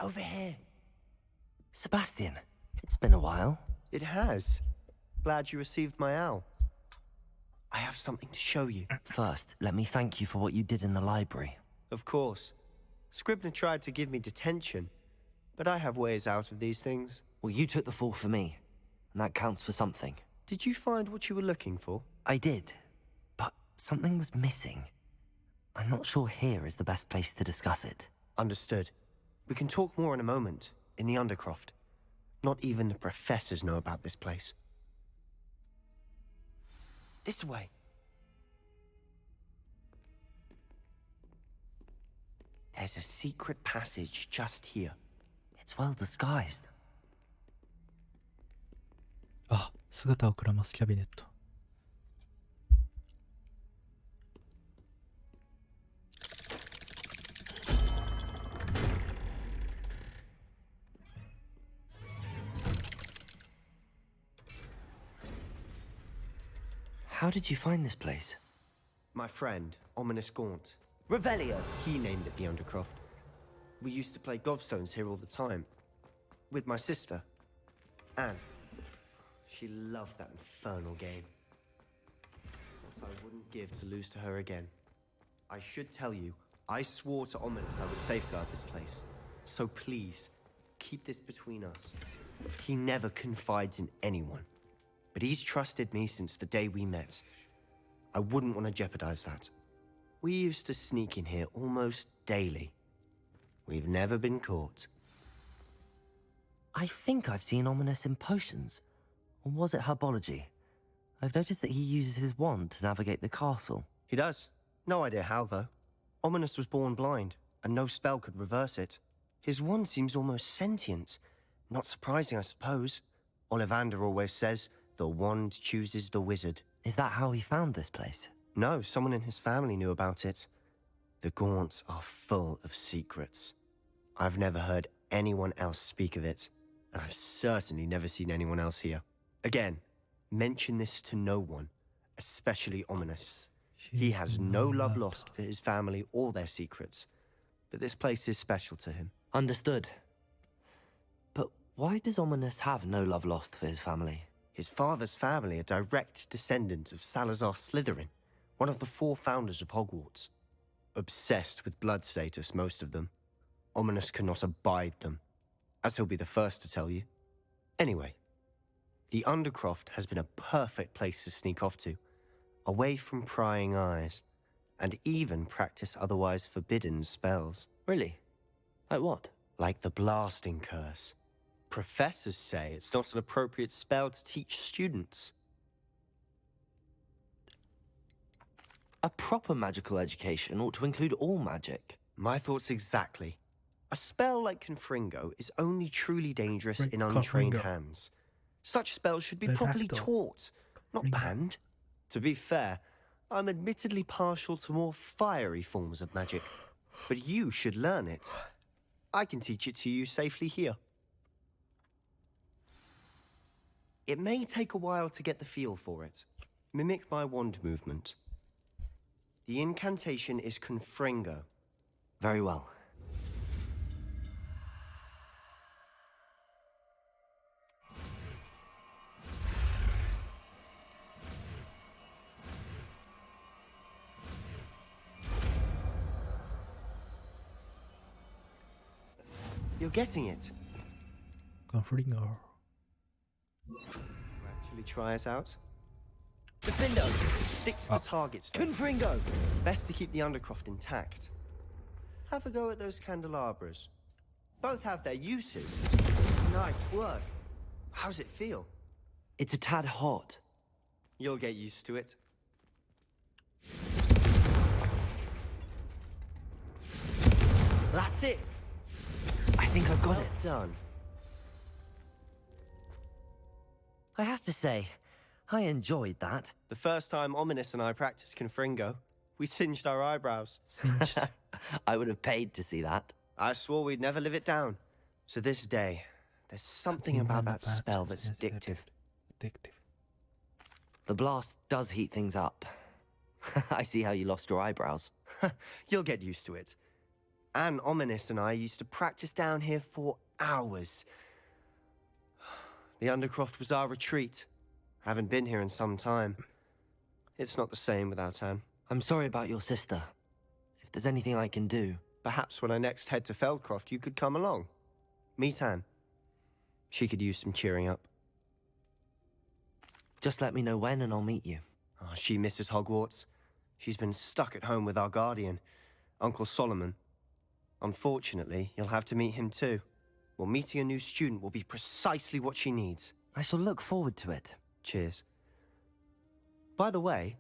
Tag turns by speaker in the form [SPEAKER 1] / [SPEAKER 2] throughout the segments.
[SPEAKER 1] Over here.
[SPEAKER 2] Sebastian, it's been a while.
[SPEAKER 1] It has. Glad you received my owl. I have something to show you.
[SPEAKER 2] First, let me thank you for what you did in the library.
[SPEAKER 1] Of course. Scribner tried to give me detention, but I have ways out of these things.
[SPEAKER 2] Well, you took the fall for me, and that counts for something.
[SPEAKER 1] Did you find what you were looking for?
[SPEAKER 2] I did, but something was missing. I'm not sure here is the best place to discuss it.
[SPEAKER 1] Understood. We can talk more in a moment, in the Undercroft. Not even the professors know about this place. This way. There's a secret passage just here.
[SPEAKER 2] It's well disguised.
[SPEAKER 3] あ、姿をくらますキャビネット。
[SPEAKER 2] How did you find this place?
[SPEAKER 1] My friend, Ominous Gaunt.
[SPEAKER 2] Revelio!
[SPEAKER 1] He named it the Undercroft. We used to play gobstones here all the time. With my sister, Anne. She loved that infernal game. What I wouldn't give to lose to her again. I should tell you, I swore to Ominous I would safeguard this place. So please, keep this between us. He never confides in anyone. But he's trusted me since the day we met. I wouldn't want to jeopardize that. We used to sneak in here almost daily. We've never been caught.
[SPEAKER 2] I think I've seen Ominous in potions. Or was it herbology? I've noticed that he uses his wand to navigate the castle.
[SPEAKER 1] He does. No idea how, though. Ominous was born blind, and no spell could reverse it. His wand seems almost sentient. Not surprising, I suppose. Ollivander always says, the wand chooses the wizard.
[SPEAKER 2] Is that how he found this place?
[SPEAKER 1] No, someone in his family knew about it. The Gaunts are full of secrets. I've never heard anyone else speak of it, and I've certainly never seen anyone else here. Again, mention this to no one, especially Ominous. He has no love lost for his family or their secrets, but this place is special to him.
[SPEAKER 2] Understood. But why does Ominous have no love lost for his family?
[SPEAKER 1] His father's family are direct descendants of Salazar Slytherin, one of the 4 founders of Hogwarts. Obsessed with blood status, most of them. Ominous cannot abide them, as he'll be the first to tell you. Anyway, the Undercroft has been a perfect place to sneak off to, away from prying eyes, and even practice otherwise forbidden spells.
[SPEAKER 2] Really? Like what?
[SPEAKER 1] Like the blasting curse. Professors say it's not an appropriate spell to teach students.
[SPEAKER 2] A proper magical education ought to include all magic.
[SPEAKER 1] My thoughts exactly. A spell like Confringo is only truly dangerous in untrained hands. Such spells should be properly taught, not banned. To be fair, I'm admittedly partial to more fiery forms of magic, but you should learn it. I can teach it to you safely here. It may take a while to get the feel for it. Mimic my wand movement. The incantation is Confringo.
[SPEAKER 2] Very well.
[SPEAKER 1] You're getting it.
[SPEAKER 3] Confringo.
[SPEAKER 1] Actually try it out. Defendo! Stick to the target stuff.
[SPEAKER 2] Confringo!
[SPEAKER 1] Best to keep the Undercroft intact. Have a go at those candelabras. Both have their uses. Nice work. How's it feel?
[SPEAKER 2] It's a tad hot.
[SPEAKER 1] You'll get used to it. That's it!
[SPEAKER 2] I think I've got it.
[SPEAKER 1] Done.
[SPEAKER 2] I have to say, I enjoyed that.
[SPEAKER 1] The first time Ominous and I practiced Confringo, we singed our eyebrows.
[SPEAKER 3] Cinched.
[SPEAKER 2] I would have paid to see that.
[SPEAKER 1] I swore we'd never live it down. To this day, there's something about that spell that's addictive.
[SPEAKER 3] Addictive.
[SPEAKER 2] The blast does heat things up. I see how you lost your eyebrows.
[SPEAKER 1] You'll get used to it. Anne Ominous and I used to practice down here for hours. The Undercroft was our retreat. Haven't been here in some time. It's not the same without Anne.
[SPEAKER 2] I'm sorry about your sister. If there's anything I can do...
[SPEAKER 1] Perhaps when I next head to Feldcroft, you could come along. Meet Anne. She could use some cheering up.
[SPEAKER 2] Just let me know when and I'll meet you.
[SPEAKER 1] Oh, she misses Hogwarts. She's been stuck at home with our guardian, Uncle Solomon. Unfortunately, you'll have to meet him too. Well, meeting a new student will be precisely what she needs.
[SPEAKER 2] I shall look forward to it.
[SPEAKER 1] Cheers. By the way,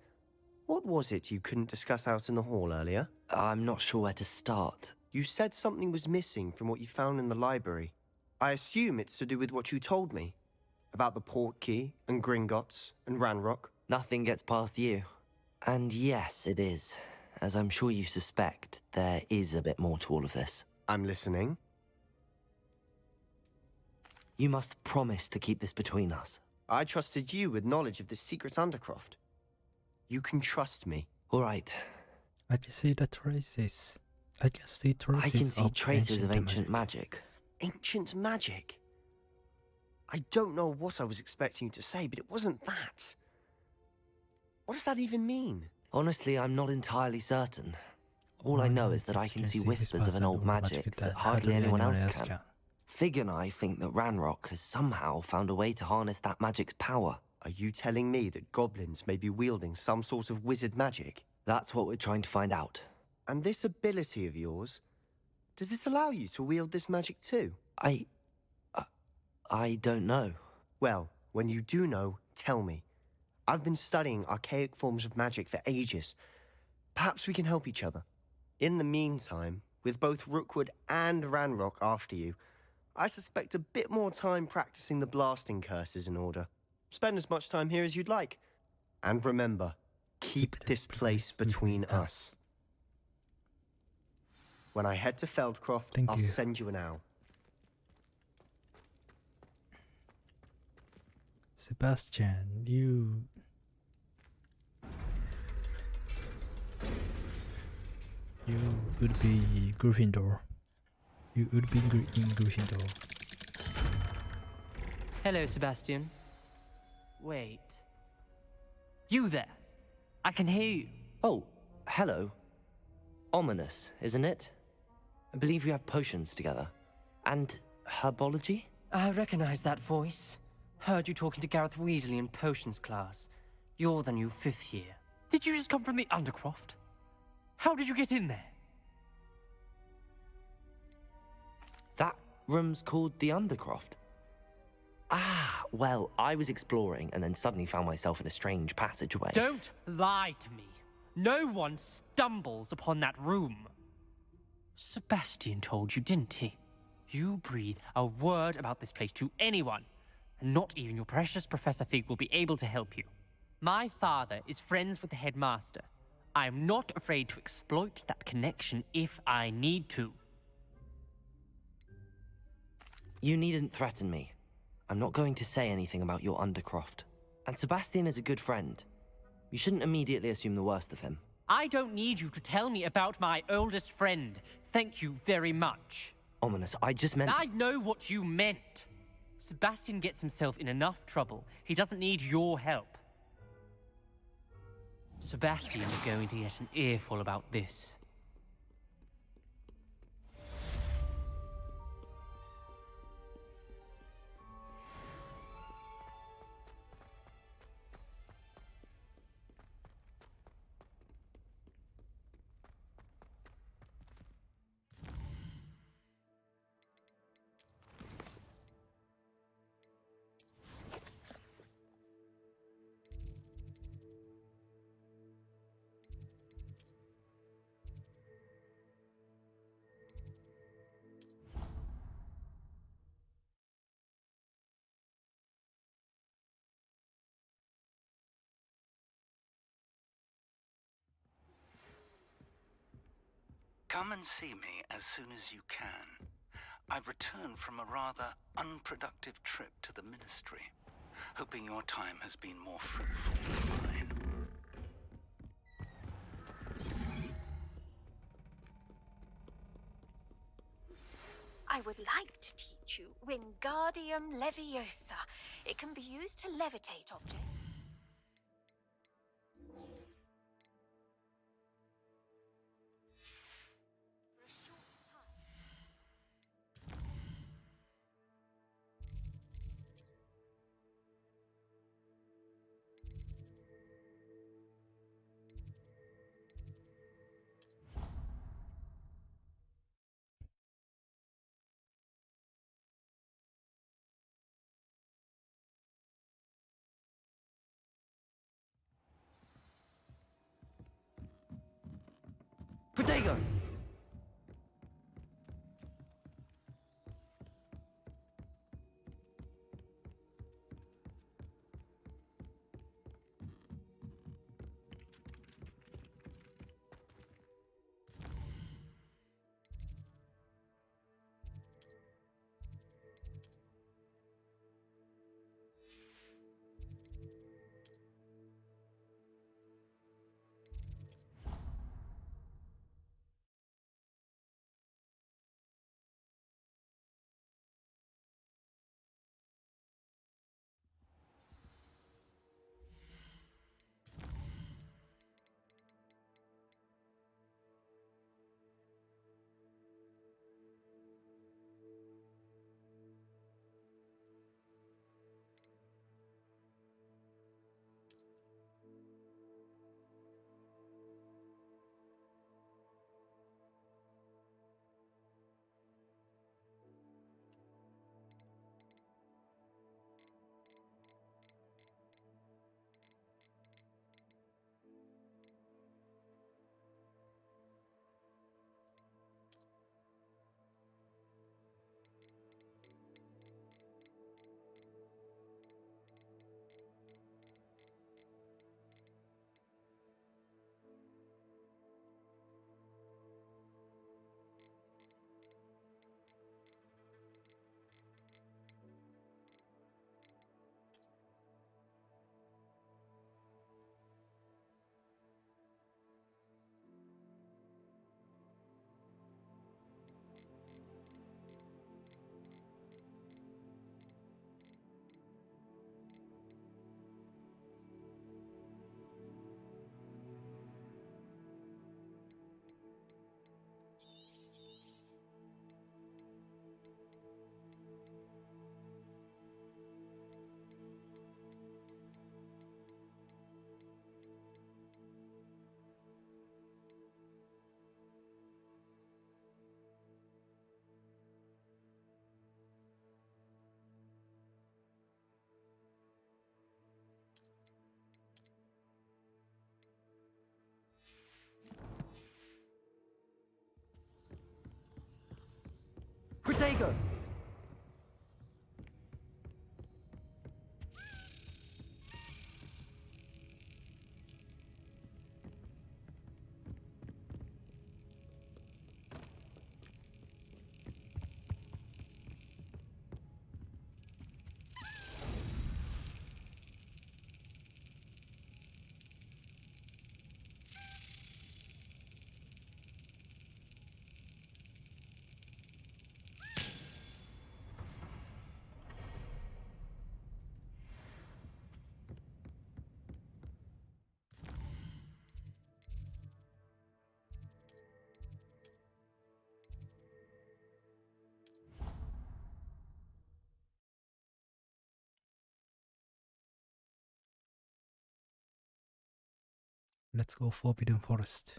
[SPEAKER 1] what was it you couldn't discuss out in the hall earlier?
[SPEAKER 2] I'm not sure where to start.
[SPEAKER 1] You said something was missing from what you found in the library. I assume it's to do with what you told me. About the Portkey, and Gringotts, and Ranrock.
[SPEAKER 2] Nothing gets past you. And yes, it is. As I'm sure you suspect, there is a bit more to all of this.
[SPEAKER 1] I'm listening.
[SPEAKER 2] You must promise to keep this between us.
[SPEAKER 1] I trusted you with knowledge of this secret Undercroft. You can trust me.
[SPEAKER 2] All right.
[SPEAKER 3] I can see the traces. I can see traces
[SPEAKER 2] I can see
[SPEAKER 3] of
[SPEAKER 2] traces of ancient magic.
[SPEAKER 1] Ancient magic? I don't know what I was expecting you to say, but it wasn't that. What does that even mean?
[SPEAKER 2] Honestly, I'm not entirely certain. All I know is that I can see whispers of an old magic that hardly anyone else can. Fig and I think that Ranrock has somehow found a way to harness that magic's power.
[SPEAKER 1] Are you telling me that goblins may be wielding some sort of wizard magic?
[SPEAKER 2] That's what we're trying to find out.
[SPEAKER 1] And this ability of yours, does it allow you to wield this magic too?
[SPEAKER 2] I don't know.
[SPEAKER 1] Well, when you do know, tell me. I've been studying archaic forms of magic for ages. Perhaps we can help each other. In the meantime, with both Rookwood and Ranrock after you, I suspect a bit more time practicing the blasting curse is in order. Spend as much time here as you'd like. And remember, keep this place between us. When I head to Feldcroft, I'll send you an owl.
[SPEAKER 3] Sebastian, you would be Gryffindor. You would be in Gryffindor.
[SPEAKER 4] Hello, Sebastian. Wait. You there? I can hear you.
[SPEAKER 2] Oh, hello. Ominous, isn't it? I believe we have potions together. And herbology?
[SPEAKER 4] I recognize that voice. Heard you talking to Gareth Weasley in potions class. You're the new 5th year. Did you just come from the Undercroft? How did you get in there?
[SPEAKER 2] That room's called the Undercroft. Ah, well, I was exploring and then suddenly found myself in a strange passageway.
[SPEAKER 4] Don't lie to me. No one stumbles upon that room. Sebastian told you, didn't he? You breathe a word about this place to anyone, and not even your precious Professor Fig will be able to help you. My father is friends with the headmaster. I am not afraid to exploit that connection if I need to.
[SPEAKER 2] You needn't threaten me. I'm not going to say anything about your Undercroft. And Sebastian is a good friend. You shouldn't immediately assume the worst of him.
[SPEAKER 4] I don't need you to tell me about my oldest friend. Thank you very much.
[SPEAKER 2] Ominous, I just meant...
[SPEAKER 4] I know what you meant. Sebastian gets himself in enough trouble. He doesn't need your help. Sebastian is going to get an earful about this.
[SPEAKER 5] Come and see me as soon as you can. I've returned from a rather unproductive trip to the Ministry, hoping your time has been more fruitful than mine.
[SPEAKER 6] like to teach you Wingardium Leviosa. It can be used to levitate objects. For a short time.
[SPEAKER 2] Protego! Protego!
[SPEAKER 3] Let's go Forbidden Forest.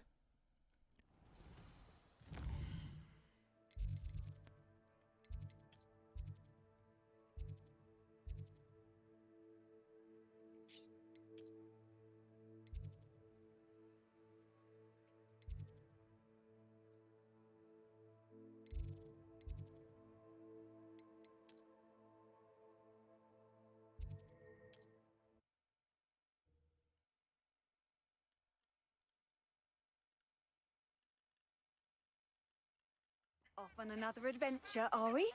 [SPEAKER 6] Off on another adventure, are we?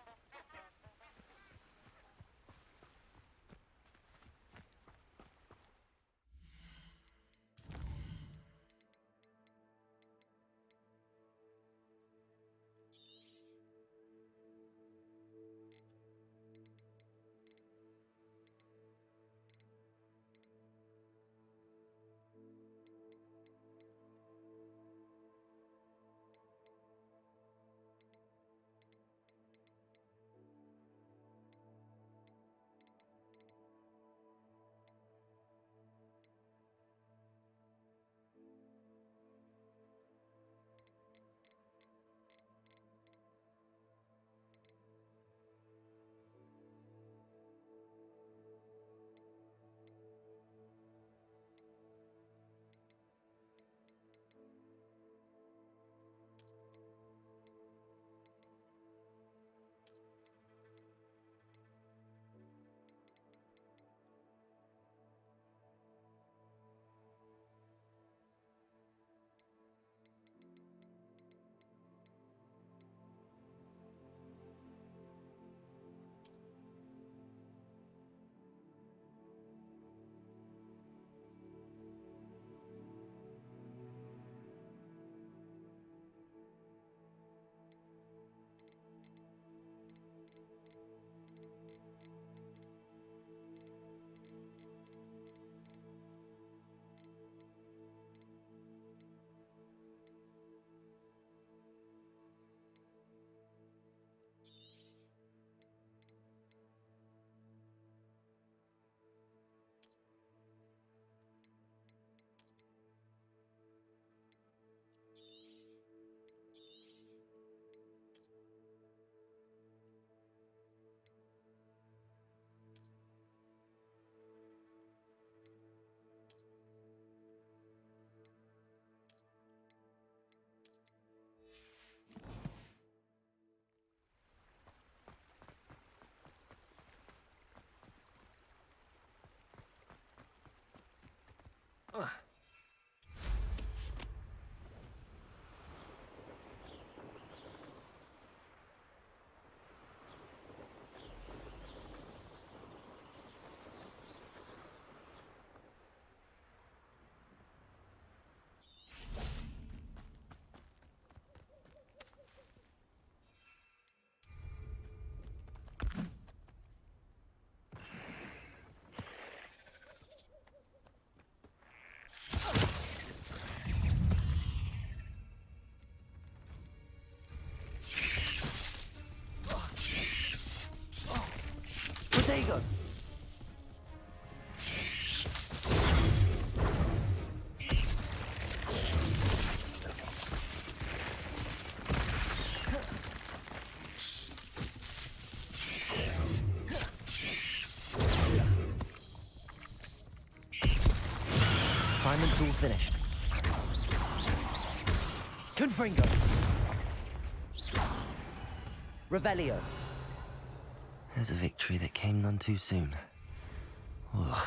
[SPEAKER 2] Protego! Assignment's all finished. Confringo! Revelio! There's a victory that came none too soon. Ugh.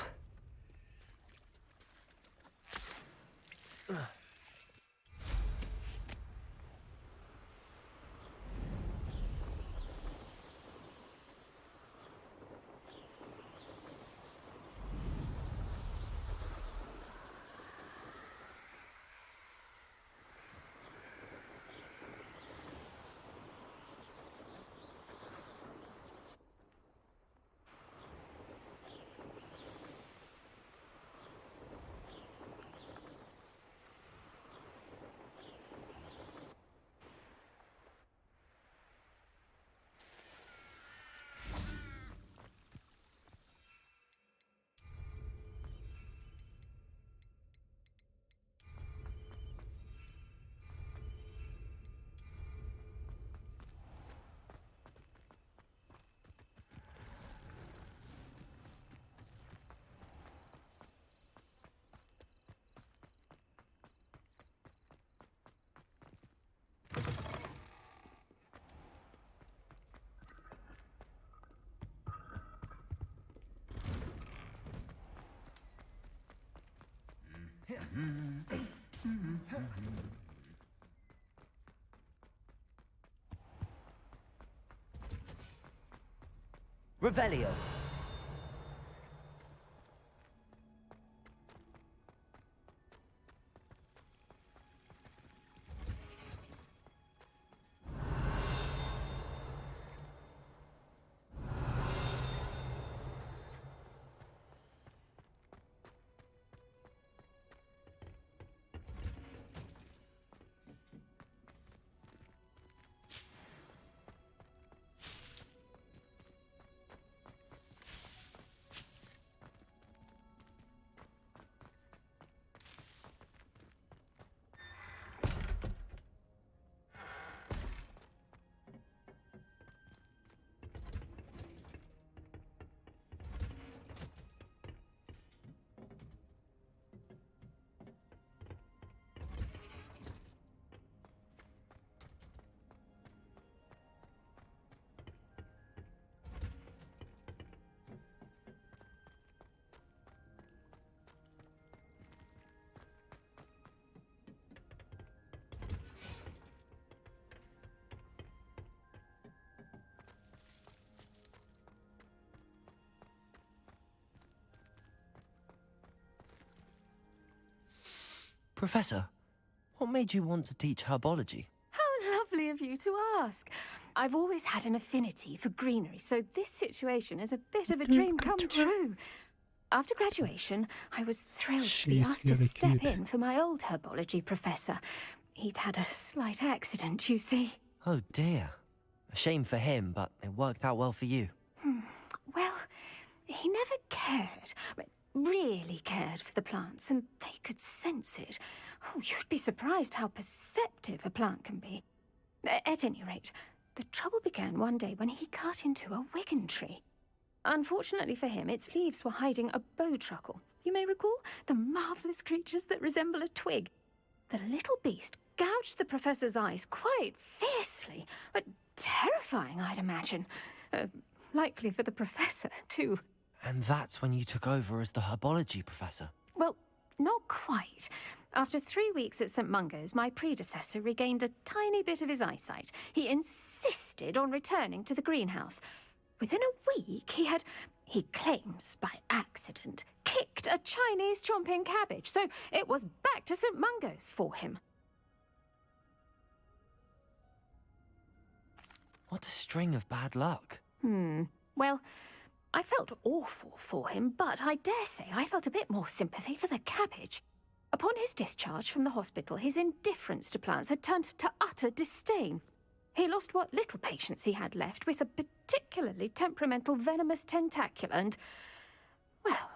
[SPEAKER 2] Revelio. Professor, what made you want to teach herbology?
[SPEAKER 6] How lovely of you to ask. I've always had an affinity for greenery, so this situation is a bit of a dream come true. After graduation, I was thrilled to be asked to step in for my old herbology professor. He'd had a slight accident, you see.
[SPEAKER 2] Oh dear. A shame for him, but it worked out well for you.
[SPEAKER 6] Well, he never cared, really cared for the plants, and they could sense it. Oh, you'd be surprised how perceptive a plant can be. At any rate, the trouble began one day when he cut into a wigan tree. Unfortunately for him, its leaves were hiding a bowtruckle. You may recall the marvellous creatures that resemble a twig. The little beast gouged the professor's eyes quite fiercely, but terrifying, I'd imagine. Likely for the professor, too.
[SPEAKER 2] And that's when you took over as the herbology professor?
[SPEAKER 6] Well, not quite. After 3 weeks at St. Mungo's, my predecessor regained a tiny bit of his eyesight. He insisted on returning to the greenhouse. Within a week, he claims by accident, kicked a Chinese chomping cabbage, so it was back to St. Mungo's for him.
[SPEAKER 2] What a string of bad luck.
[SPEAKER 6] Well, I felt awful for him, but I dare say I felt a bit more sympathy for the cabbage. Upon his discharge from the hospital, his indifference to plants had turned to utter disdain. He lost what little patience he had left with a particularly temperamental venomous tentacula and, well,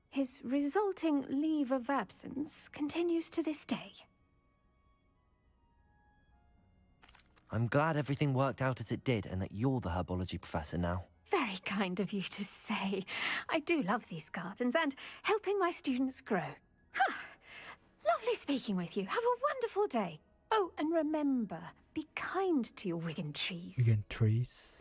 [SPEAKER 6] his resulting leave of absence continues to this day.
[SPEAKER 2] I'm glad everything worked out as it did and that you're the herbology professor now.
[SPEAKER 6] Very kind of you to say. I do love these gardens and helping my students grow. Lovely speaking with you. Have a wonderful day. Oh, and remember, be kind to your Wigan trees.
[SPEAKER 3] Wigan trees.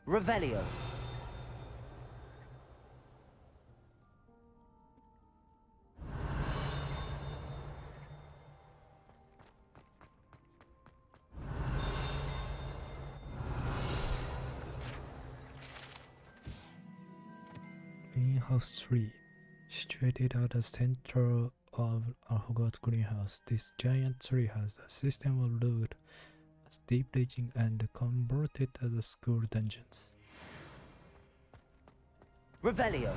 [SPEAKER 2] Revelio.
[SPEAKER 3] Greenhouse 3. Situated at the center of a Hogwarts greenhouse, this giant tree has a system of root, deep reaching and converted as a school dungeons.
[SPEAKER 2] Revelio.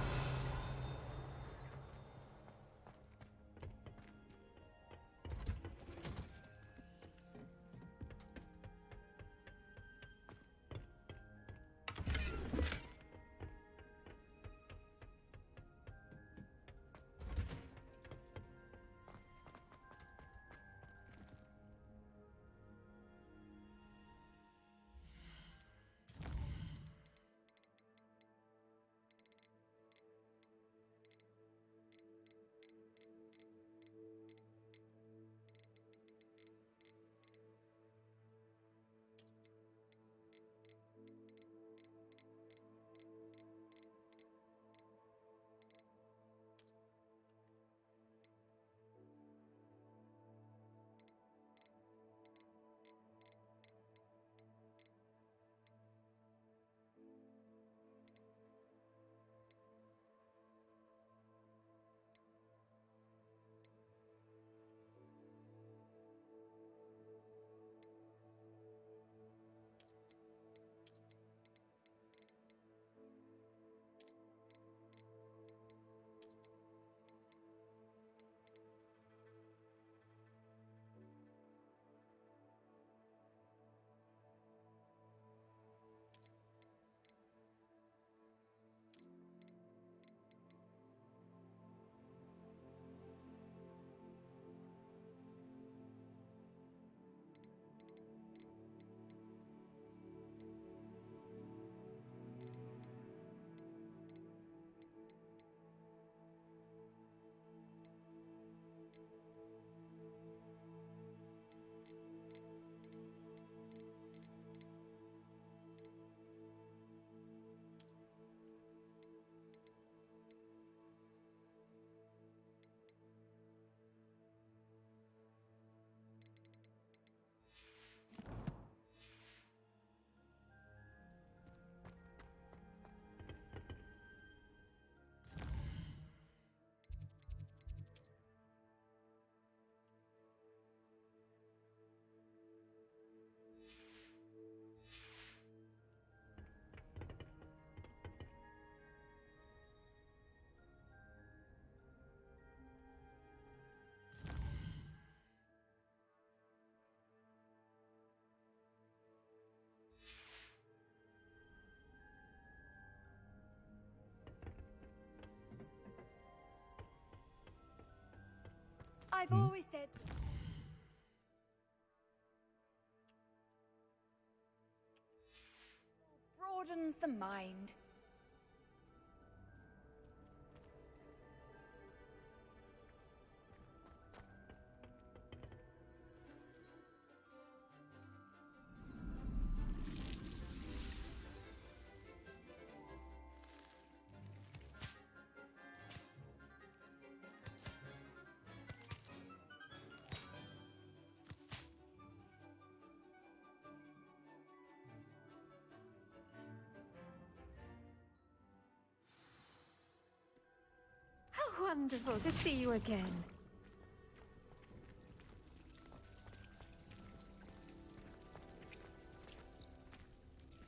[SPEAKER 7] I've always said... broadens the mind.
[SPEAKER 6] How wonderful to see you again.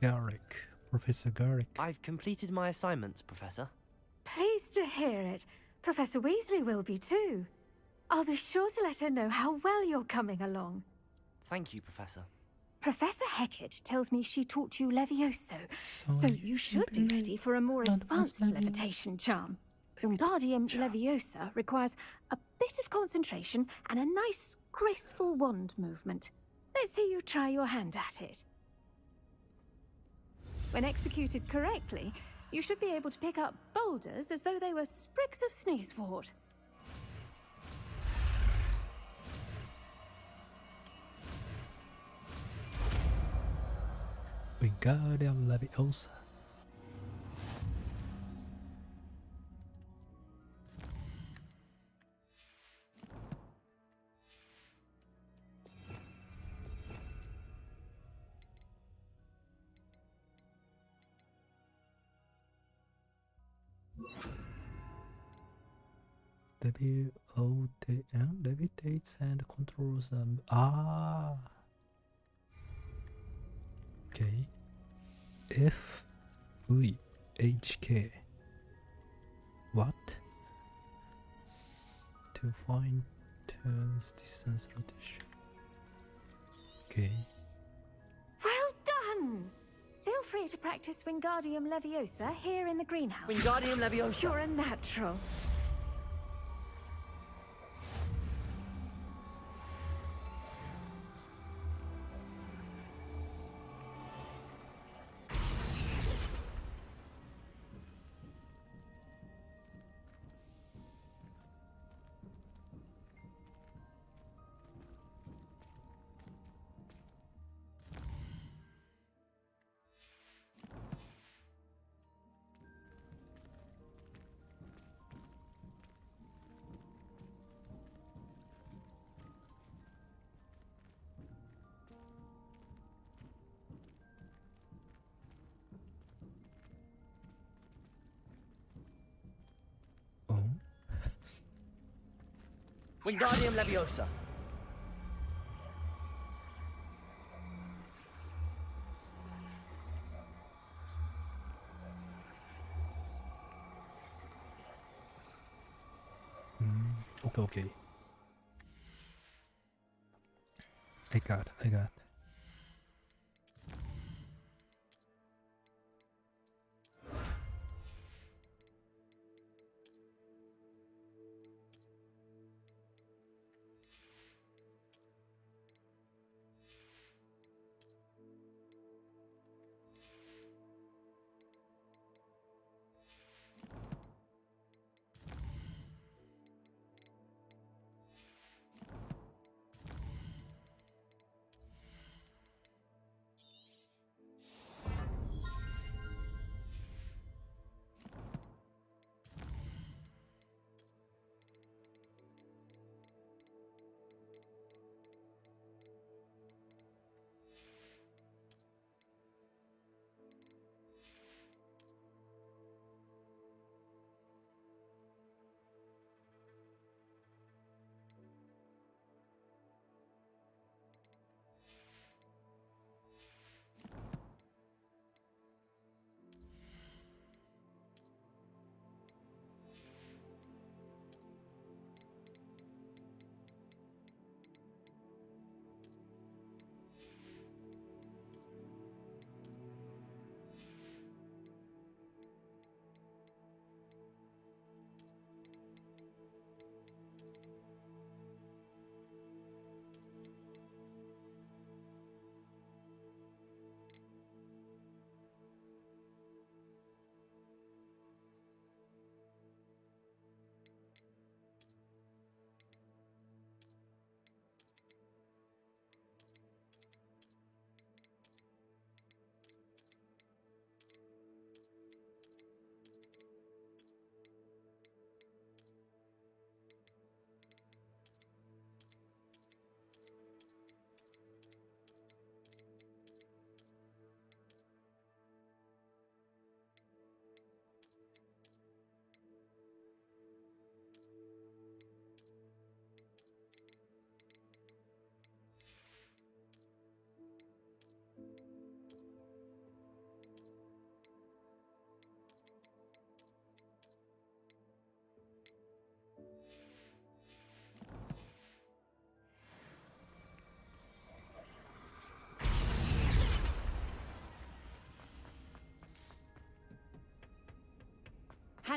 [SPEAKER 3] Garrick. Professor Garrick.
[SPEAKER 2] I've completed my assignments, Professor.
[SPEAKER 6] Pleased to hear it. Professor Weasley will be too. I'll be sure to let her know how well you're coming along.
[SPEAKER 2] Thank you, Professor.
[SPEAKER 6] Professor Hecat tells me she taught you Levioso, so
[SPEAKER 3] So
[SPEAKER 6] you should be ready for a more advanced levitation charm. Wingardium Leviosa requires a bit of concentration and a nice, graceful wand movement. Let's see you try your hand at it. When executed correctly, you should be able to pick up boulders as though they were sprigs of sneezewort.
[SPEAKER 3] Wingardium Leviosa. LVOTM levitates and controls them. Ah. Okay. FVHK. What? To fine tunes distance rotation. Okay.
[SPEAKER 6] Well done! Feel free to practice Wingardium Leviosa here in the greenhouse.
[SPEAKER 2] Wingardium Leviosa!
[SPEAKER 6] You're a natural.
[SPEAKER 3] Oh.
[SPEAKER 2] Wingardium Leviosa!
[SPEAKER 3] Okay. I got.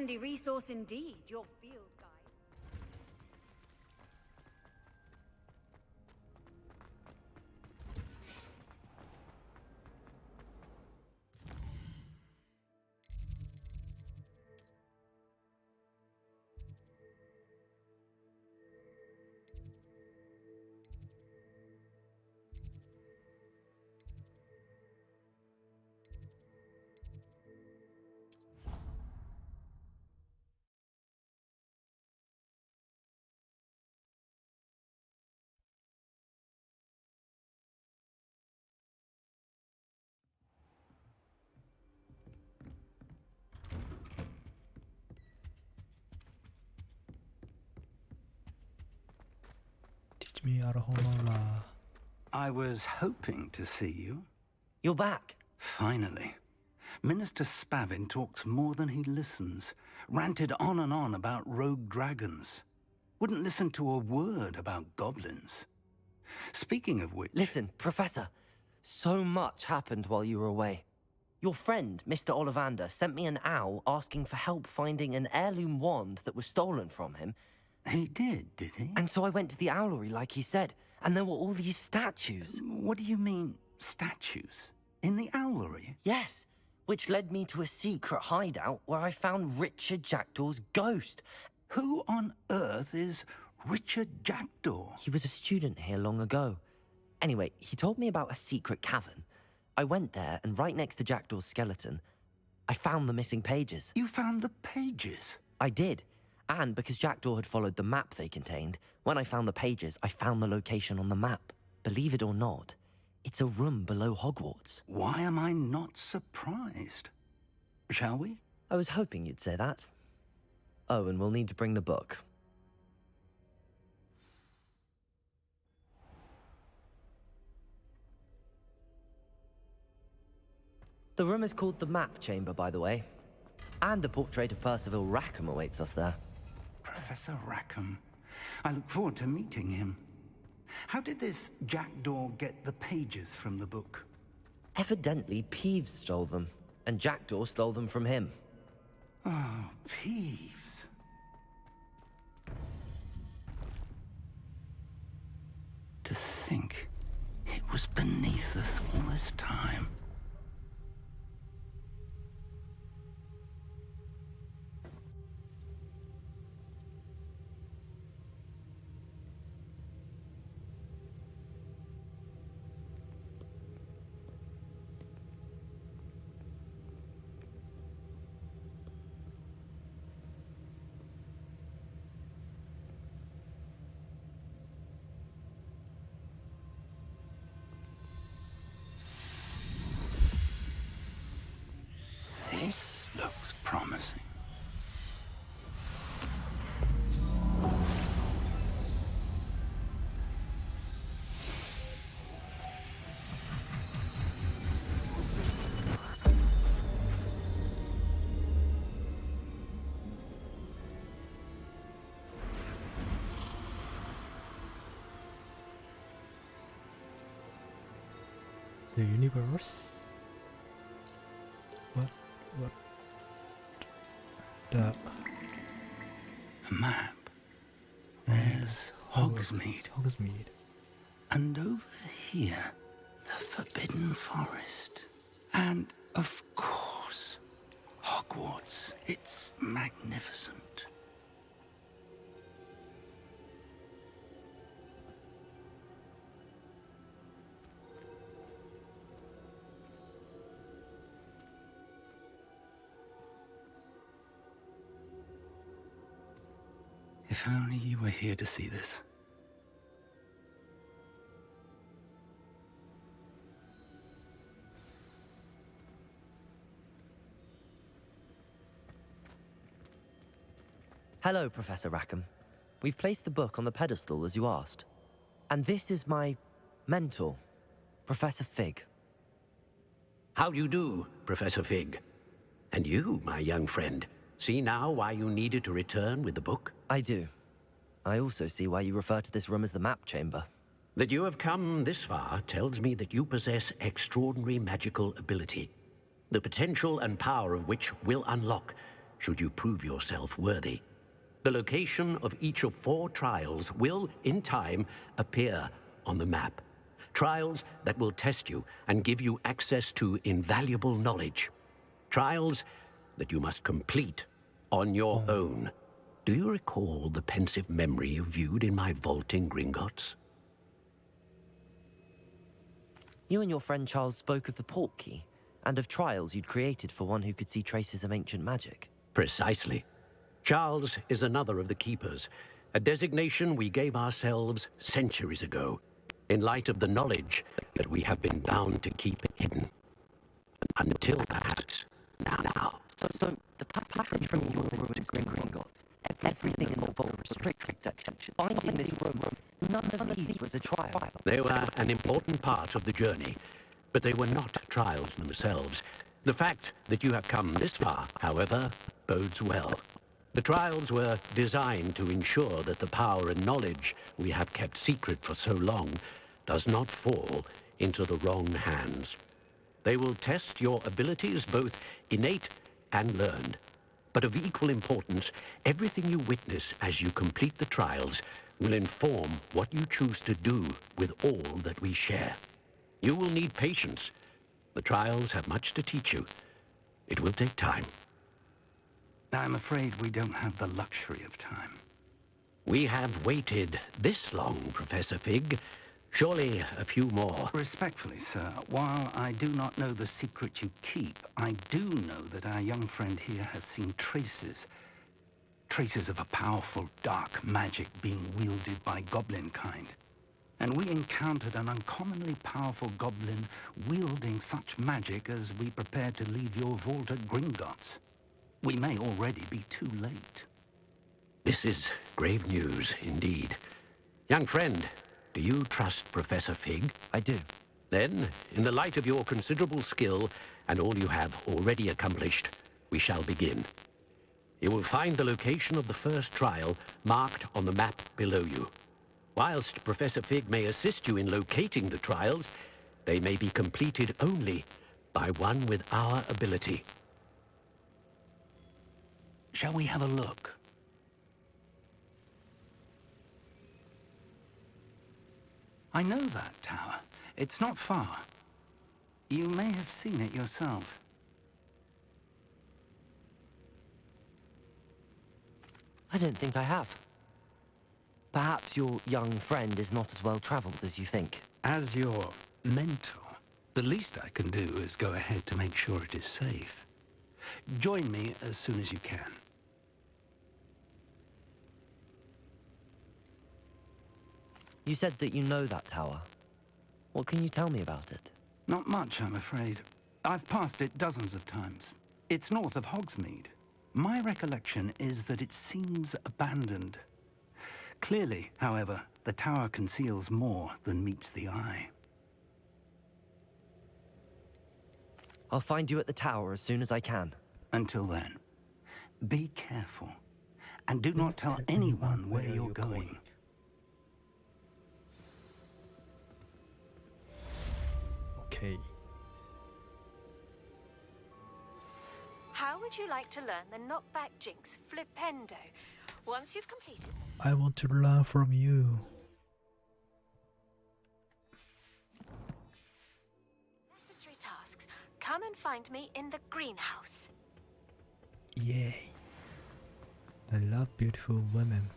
[SPEAKER 7] handy resource indeed, your field guide.
[SPEAKER 3] Teach me Arhonola.
[SPEAKER 5] I was hoping to see you.
[SPEAKER 2] You're back.
[SPEAKER 5] Finally. Minister Spavin talks more than he listens. Ranted on and on about rogue dragons. Wouldn't listen to a word about goblins. Speaking of which...
[SPEAKER 2] Listen, Professor. So much happened while you were away. Your friend, Mr. Ollivander, sent me an owl asking for help finding an heirloom wand that was stolen from him.
[SPEAKER 5] He did he?
[SPEAKER 2] And so I went to the owlery like he said, and there were all these statues.
[SPEAKER 5] What do you mean, statues? In the owlery?
[SPEAKER 2] Yes, which led me to a secret hideout where I found Richard Jackdaw's ghost.
[SPEAKER 5] Who on earth is Richard Jackdaw?
[SPEAKER 2] He was a student here long ago. Anyway, he told me about a secret cavern. I went there, and right next to Jackdaw's skeleton, I found the missing pages.
[SPEAKER 5] You found the pages?
[SPEAKER 2] I did. And because Jackdaw had followed the map they contained, when I found the pages, I found the location on the map. Believe it or not, it's a room below Hogwarts.
[SPEAKER 5] Why am I not surprised? Shall we?
[SPEAKER 2] I was hoping you'd say that. Oh, and we'll need to bring the book. The room is called the Map Chamber, by the way. And a portrait of Percival Rackham awaits us there.
[SPEAKER 5] Professor Rackham. I look forward to meeting him. How did this Jackdaw get the pages from the book?
[SPEAKER 2] Evidently, Peeves stole them, and Jackdaw stole them from him.
[SPEAKER 5] Oh, Peeves. To think it was beneath us all this time. This looks promising.
[SPEAKER 3] The universe? What? The
[SPEAKER 5] A map. There's Hogsmeade.
[SPEAKER 3] Hogsmeade.
[SPEAKER 5] And over here, the Forbidden Forest. And, of course, Hogwarts. It's magnificent. If only you were here to see this.
[SPEAKER 2] Hello, Professor Rackham. We've placed the book on the pedestal as you asked. And this is my mentor, Professor Fig.
[SPEAKER 8] How do you do, Professor Fig? And you, my young friend, see now why you needed to return with the book?
[SPEAKER 2] I do. I also see why you refer to this room as the Map Chamber.
[SPEAKER 8] That you have come this far tells me that you possess extraordinary magical ability, the potential and power of which will unlock should you prove yourself worthy. The location of each of 4 trials will, in time, appear on the map. Trials that will test you and give you access to invaluable knowledge. Trials that you must complete on your own. Do you recall the pensive memory you viewed in my vault in Gringotts?
[SPEAKER 2] You and your friend Charles spoke of the port key, and of trials you'd created for one who could see traces of ancient magic.
[SPEAKER 8] Precisely. Charles is another of the Keepers, a designation we gave ourselves centuries ago, in light of the knowledge that we have been bound to keep hidden. Until perhaps now.
[SPEAKER 2] So the passage from your room to Gringotts, everything in the vault restricted section. Finding this room, none of these was a trial.
[SPEAKER 8] They were an important part of the journey, but they were not trials themselves. The fact that you have come this far, however, bodes well. The trials were designed to ensure that the power and knowledge we have kept secret for so long does not fall into the wrong hands. They will test your abilities, both innate and learned. But of equal importance, everything you witness as you complete the trials will inform what you choose to do with all that we share. You will need patience. The trials have much to teach you. It will take time.
[SPEAKER 5] I'm afraid we don't have the luxury of time.
[SPEAKER 8] We have waited this long, Professor Fig. Surely a few more.
[SPEAKER 5] Respectfully, sir, while I do not know the secret you keep, I do know that our young friend here has seen traces of a powerful dark magic being wielded by goblin kind. And we encountered an uncommonly powerful goblin wielding such magic as we prepared to leave your vault at Gringotts. We may already be too late.
[SPEAKER 8] This is grave news indeed. Young friend, do you trust Professor Fig?
[SPEAKER 2] I do.
[SPEAKER 8] Then, in the light of your considerable skill and all you have already accomplished, we shall begin. You will find the location of the first trial marked on the map below you. Whilst Professor Fig may assist you in locating the trials, they may be completed only by one with our ability.
[SPEAKER 5] Shall we have a look? I know that tower. It's not far. You may have seen it yourself.
[SPEAKER 2] I don't think I have. Perhaps your young friend is not as well traveled as you think.
[SPEAKER 5] As your mentor, the least I can do is go ahead to make sure it is safe. Join me as soon as you can.
[SPEAKER 2] You said that you know that tower. What can you tell me about it?
[SPEAKER 5] Not much, I'm afraid. I've passed it dozens of times. It's north of Hogsmeade. My recollection is that it seems abandoned. Clearly, however, the tower conceals more than meets the eye.
[SPEAKER 2] I'll find you at the tower as soon as I can.
[SPEAKER 5] Until then, be careful. And do not tell anyone where you're going.
[SPEAKER 3] Okay.
[SPEAKER 6] How would you like to learn the knockback jinx flipendo? Once you've completed...
[SPEAKER 3] I want to learn from you.
[SPEAKER 6] necessary tasks, come and find me in the greenhouse.
[SPEAKER 3] Yay. I love beautiful women.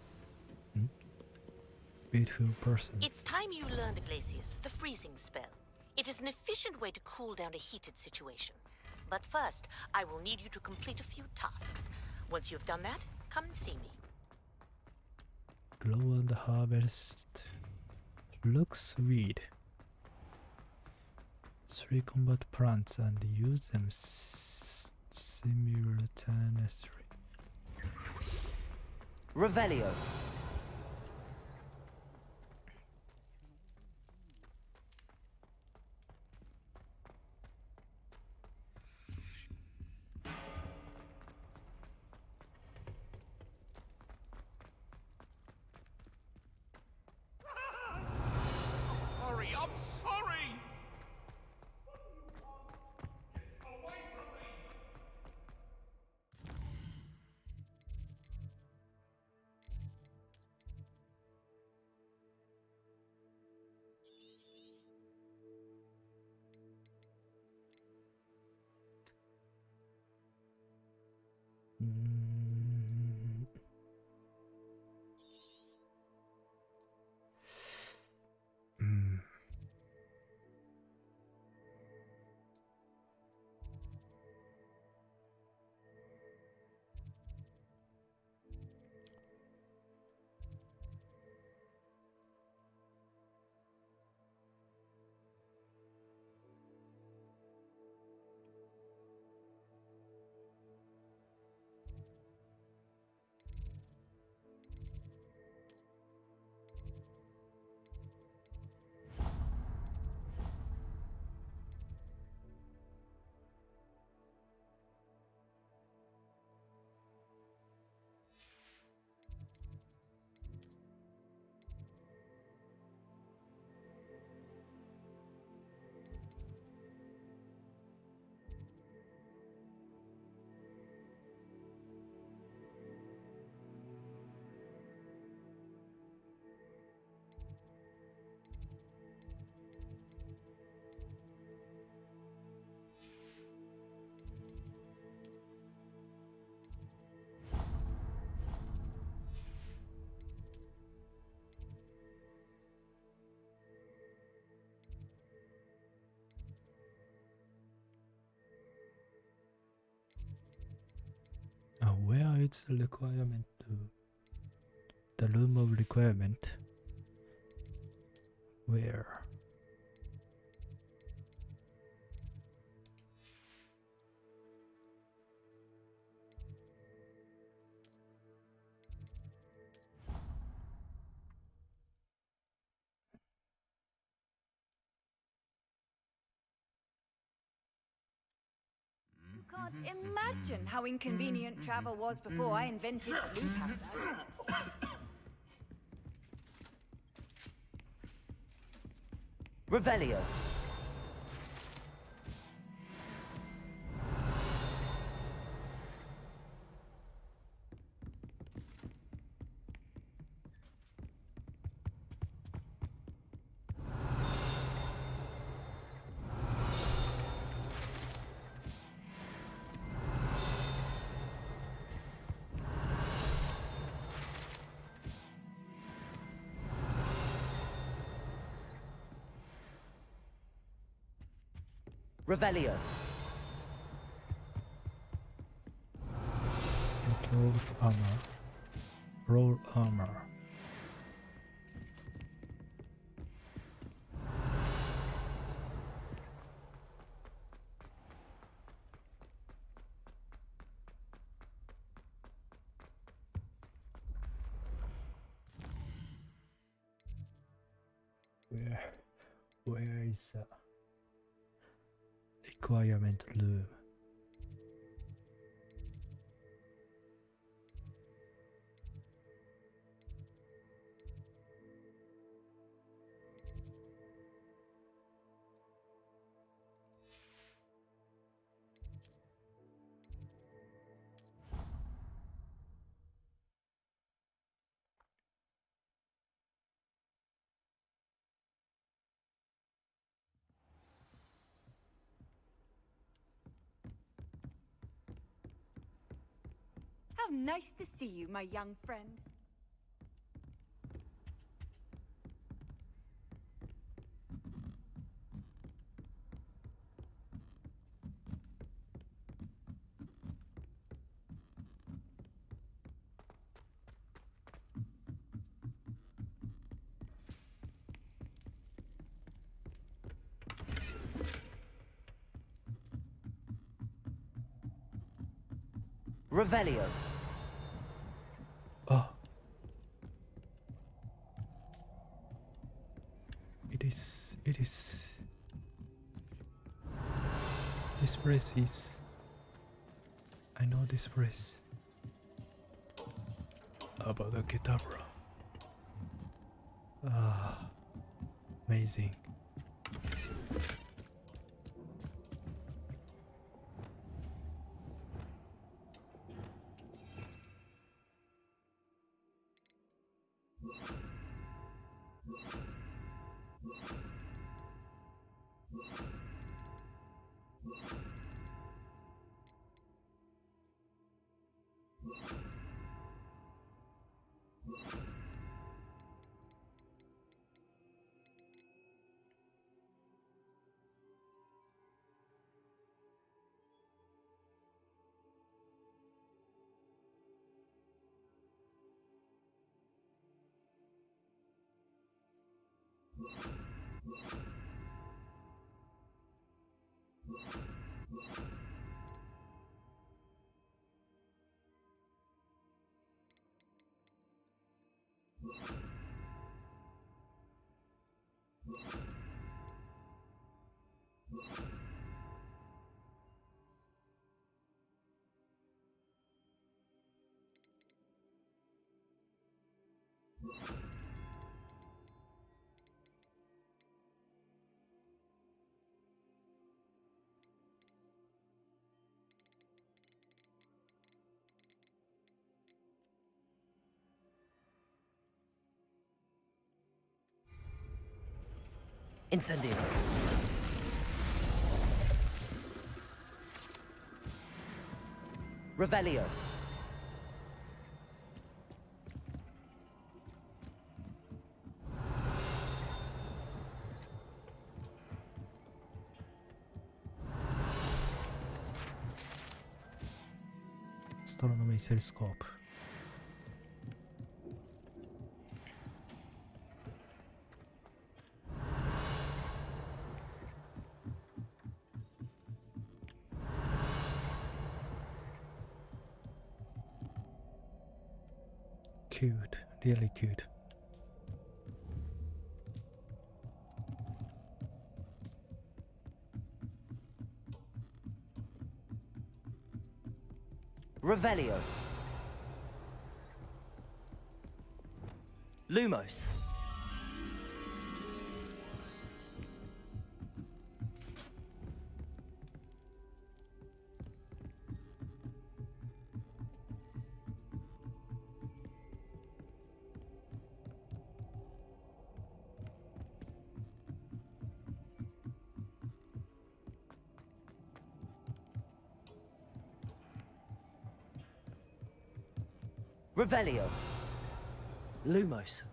[SPEAKER 3] Beautiful person.
[SPEAKER 9] It's time you learned, Iglesias, the freezing spell. It is an efficient way to cool down a heated situation. But first, I will need you to complete a few tasks. Once you've done that, come and see me.
[SPEAKER 3] Glow and harvest. Looks sweet. 3 combat plants and use them simultaneously.
[SPEAKER 2] Revelio.
[SPEAKER 3] it's a requirement to the room of requirement. Where?
[SPEAKER 7] Can't imagine how inconvenient travel was before I invented blue powder.
[SPEAKER 2] Revelio. Revelio.
[SPEAKER 3] It rolls armor. Roll armor. Where is the requirement room?
[SPEAKER 7] How nice to see you, my young friend.
[SPEAKER 2] Revelio.
[SPEAKER 3] Oh. It is. This place is. I know this place. About the Kedavra. Ah. Amazing.
[SPEAKER 2] Incendio. Revelio.
[SPEAKER 3] astronomy telescope. Cute, really cute.
[SPEAKER 2] Revelio. Lumos. Revelio. Lumos.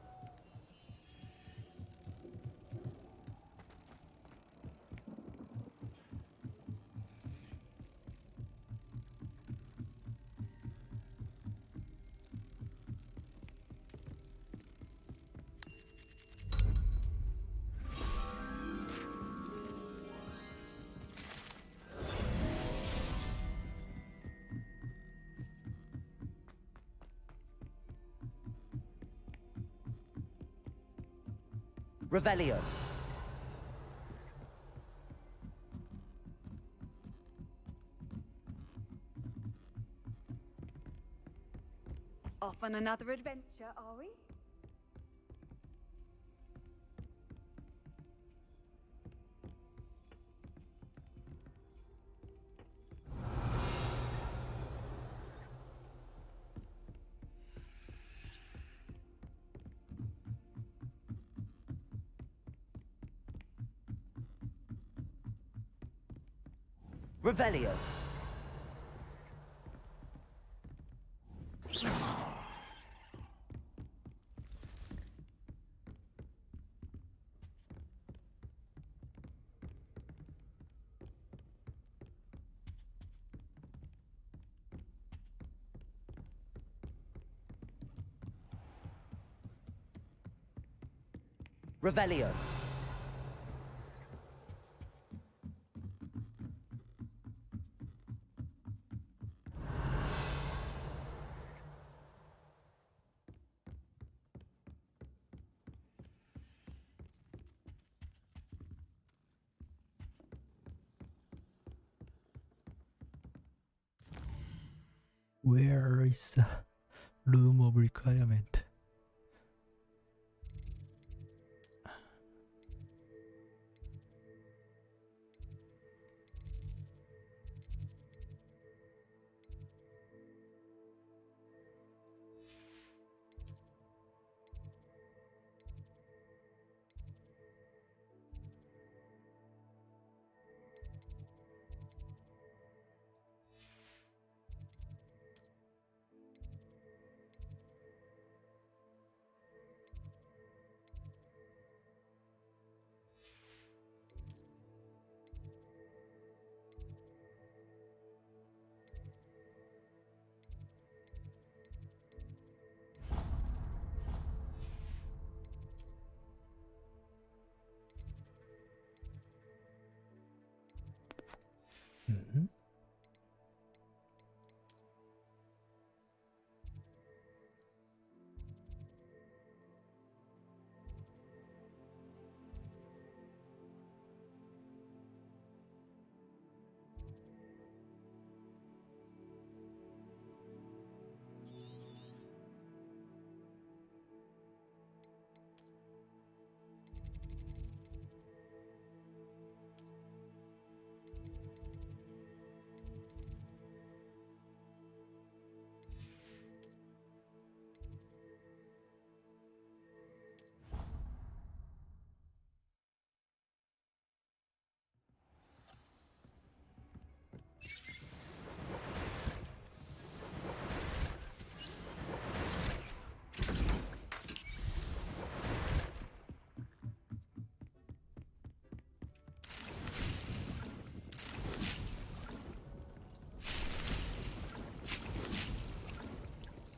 [SPEAKER 2] Revelio.
[SPEAKER 7] Off on another adventure, are we?
[SPEAKER 2] Revelio. Revelio.
[SPEAKER 3] Where is the room of requirement?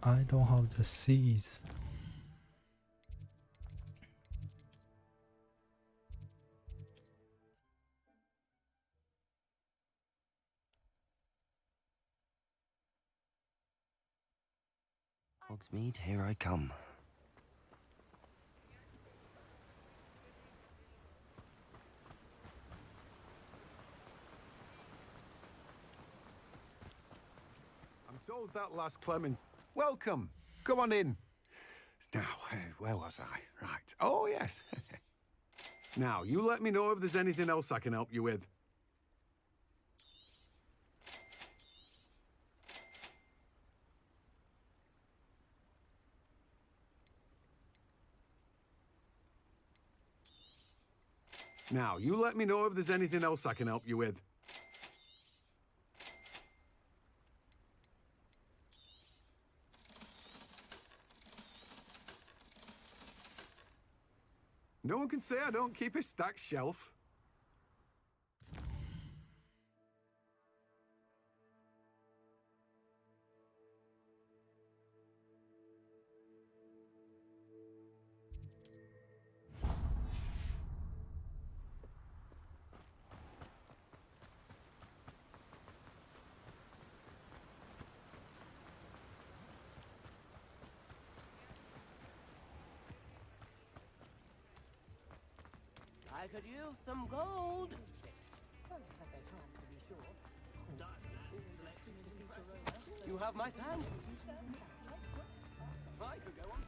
[SPEAKER 3] I don't have the seeds.
[SPEAKER 2] Hogsmeade, here I come.
[SPEAKER 10] I'm told that last Clemens. Welcome. Come on in. Now, where was I? Right. Oh, yes. Now, you let me know if there's anything else I can help you with. Now, you let me know if there's anything else I can help you with. No one can say I don't keep a stacked shelf.
[SPEAKER 11] I could use some gold. You have my thanks. I could go on.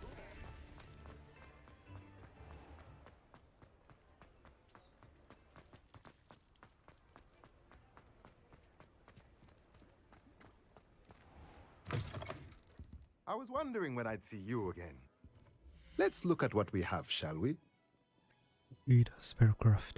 [SPEAKER 12] I was wondering when I'd see you again. Let's look at what we have, shall we?
[SPEAKER 3] Read a spellcraft.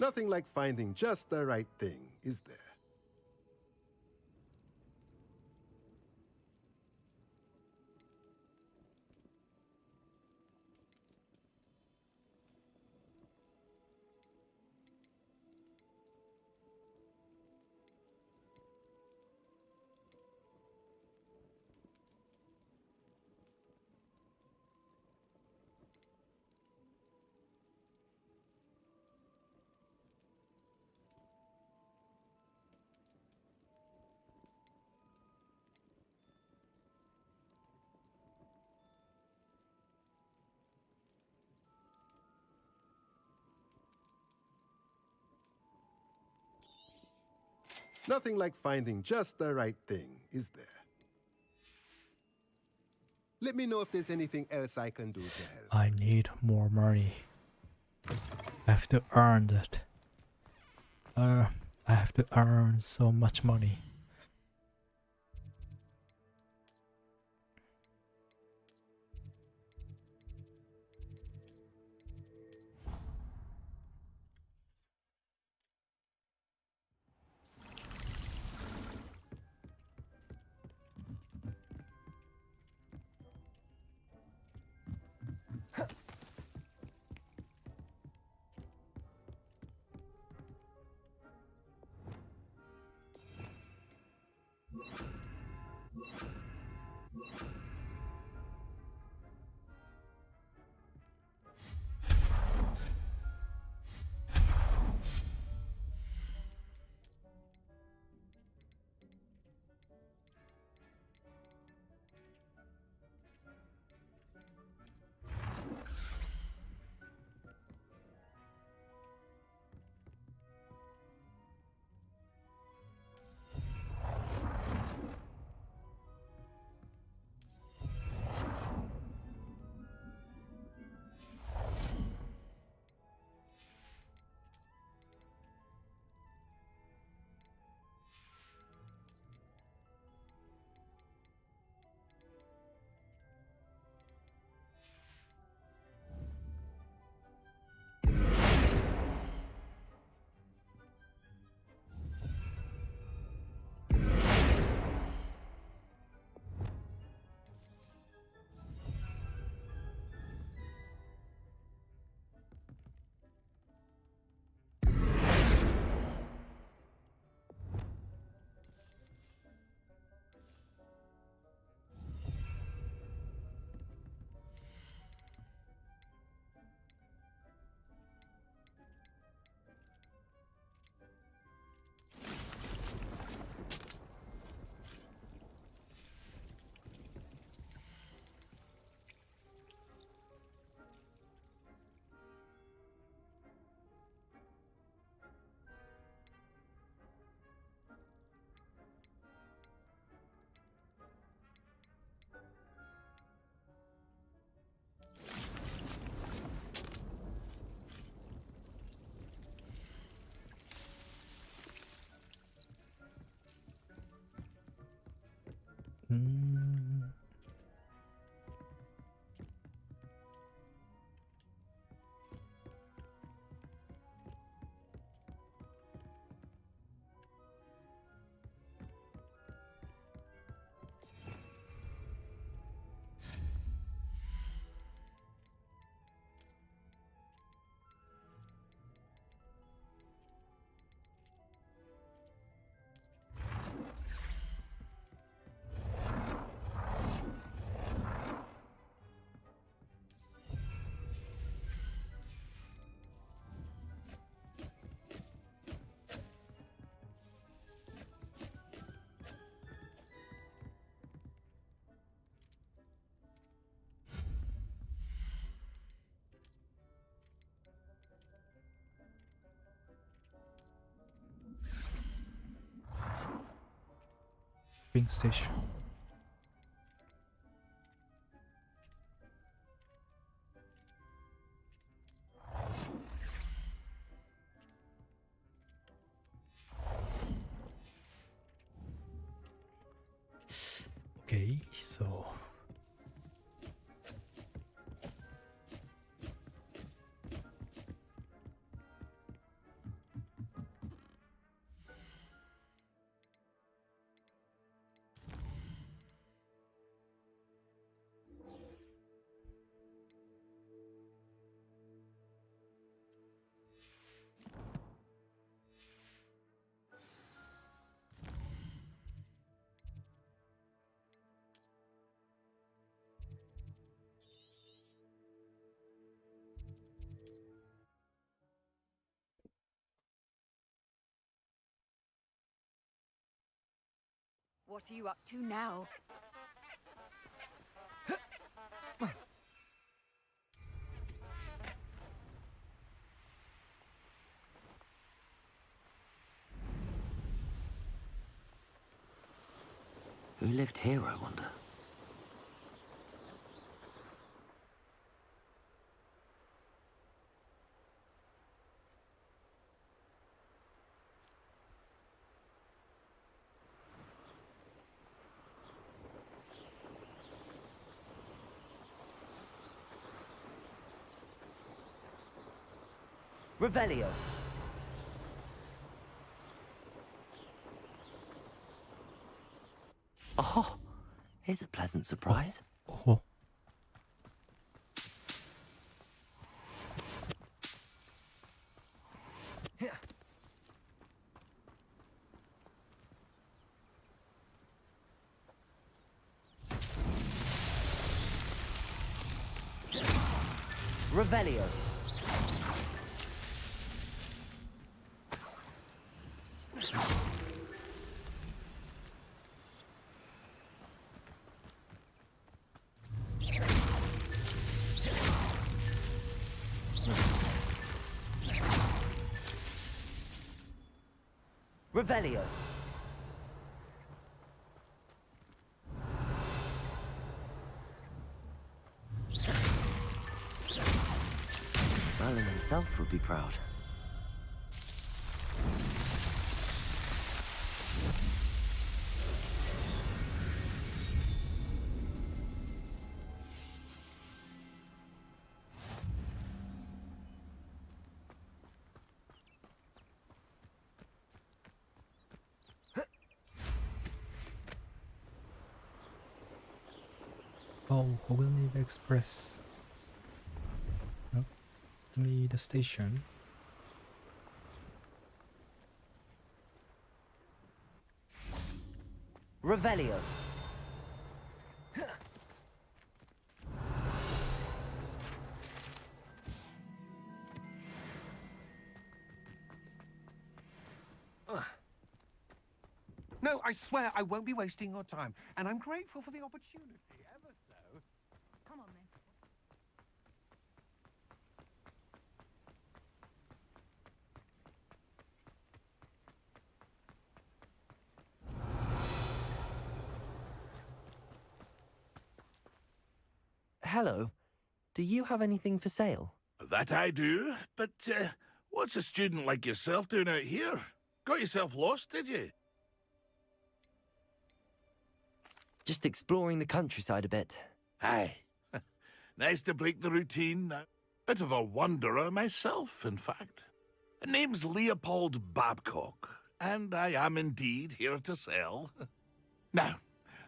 [SPEAKER 12] Nothing like finding just the right thing, is there? Nothing like finding just the right thing, is there? Let me know if there's anything else I can do to help.
[SPEAKER 3] I need more money. I have to earn that. I have to earn so much money. shopping station. Okay, so
[SPEAKER 7] What are you up to now?
[SPEAKER 2] Who lived here, I wonder? Revelio. Oh, here's a pleasant surprise.
[SPEAKER 3] oh.
[SPEAKER 2] Revelio. Revelio. Merlin himself would be proud.
[SPEAKER 3] Oh, Hogsmeade Express. No, Hogsmeade Station.
[SPEAKER 2] Revelio.
[SPEAKER 10] No, I swear I won't be wasting your time, and I'm grateful for the opportunity, ever so.
[SPEAKER 7] Come on, then.
[SPEAKER 2] Hello. Do you have anything for sale?
[SPEAKER 13] That I do, but what's a student like yourself doing out here? Got yourself lost, did you?
[SPEAKER 2] Just exploring the countryside a bit.
[SPEAKER 13] Aye. Nice to break the routine. A bit of a wanderer myself, in fact. Name's Leopold Babcock, and I am indeed here to sell. Now,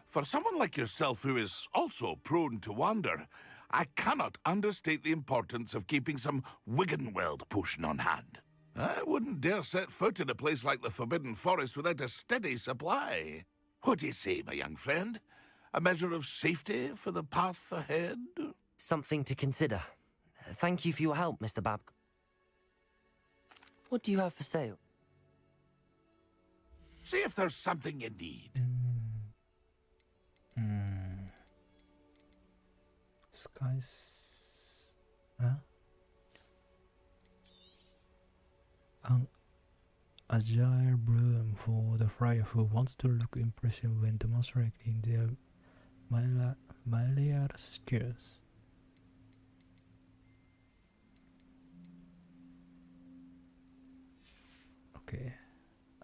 [SPEAKER 13] for someone like yourself who is also prone to wander, I cannot understate the importance of keeping some Wiggenweld potion on hand. I wouldn't dare set foot in a place like the Forbidden Forest without a steady supply. What do you say, my young friend? A measure of safety for the path ahead?
[SPEAKER 2] Something to consider. Thank you for your help, Mr. Babcock. What do you have for sale?
[SPEAKER 13] See if there's something you need.
[SPEAKER 3] Skies. Huh? agile broom for the flyer who wants to look impressive when demonstrating their malleable skills. Okay.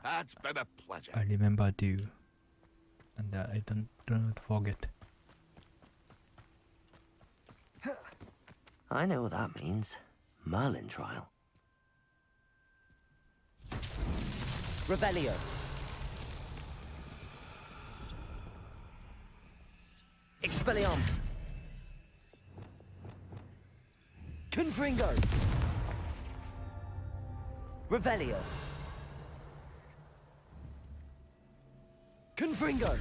[SPEAKER 13] That's been a pleasure.
[SPEAKER 3] I remember you, and I don't forget.
[SPEAKER 2] I know what that means. Merlin trial. Revelio. Expelliarmus. Confringo. Revelio. Confringo.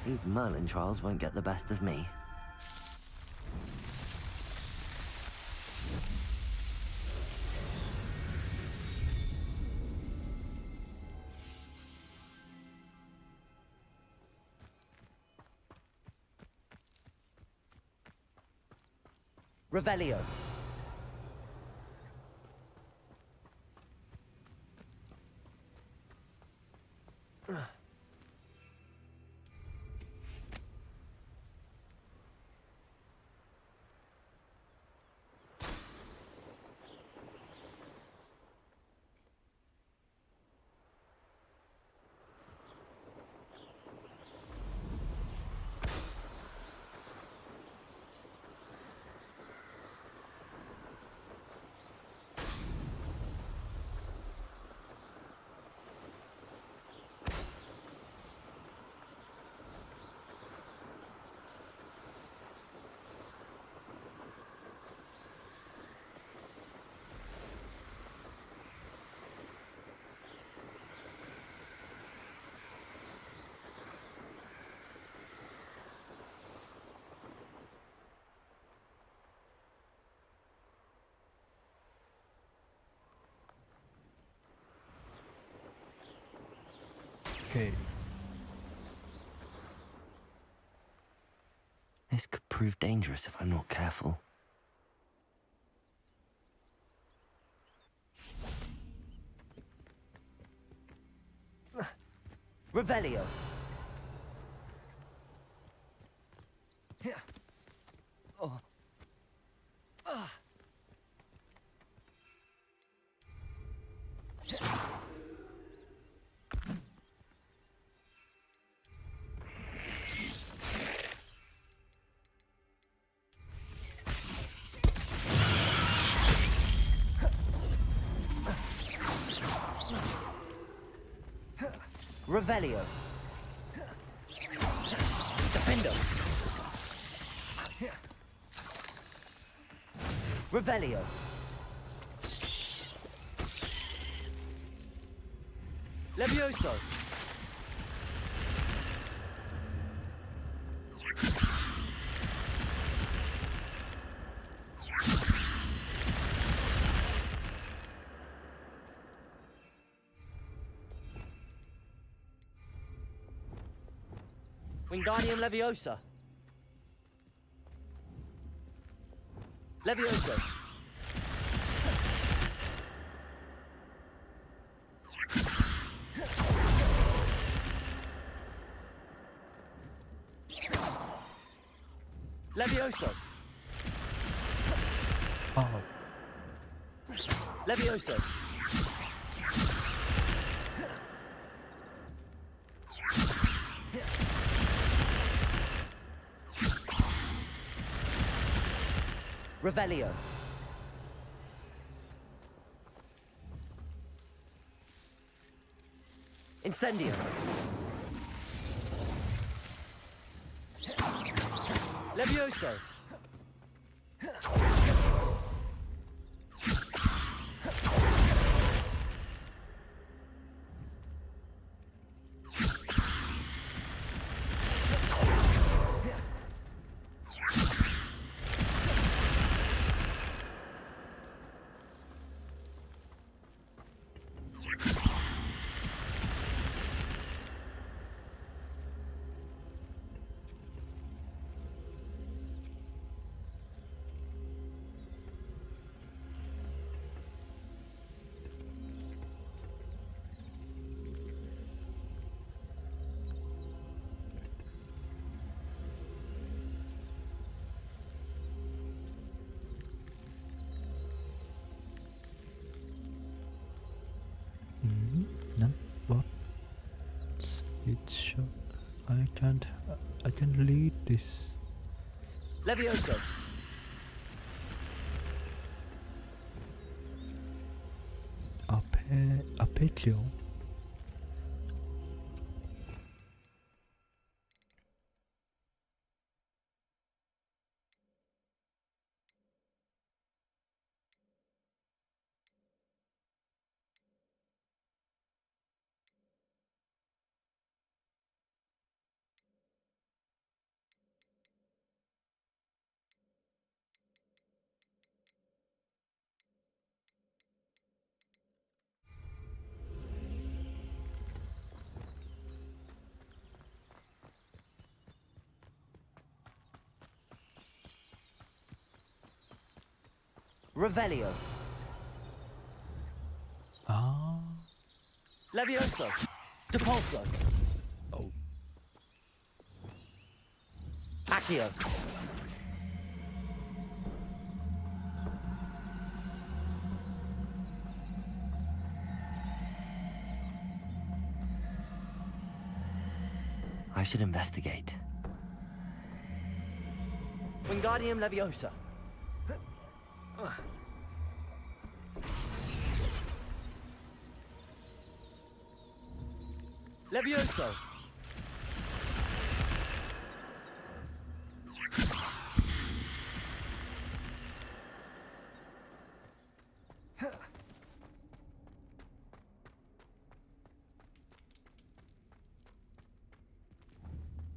[SPEAKER 2] These Merlin trials won't get the best of me. Revelio.
[SPEAKER 3] Okay.
[SPEAKER 2] This could prove dangerous if I'm not careful. Revelio. Oh. Revelio. Defendo. Revelio. Levioso. Wingardium Leviosa. Levioso. Levioso.
[SPEAKER 3] Oh.
[SPEAKER 2] Levioso. Revelio. Incendio. Levioso.
[SPEAKER 3] can't lead this.
[SPEAKER 2] Levioso.
[SPEAKER 3] 앞에죠.
[SPEAKER 2] Revelio.
[SPEAKER 3] 아,
[SPEAKER 2] Levioso. Depulso.
[SPEAKER 3] Oh.
[SPEAKER 2] Accio. I should investigate. Wingardium Leviosa. Levioso.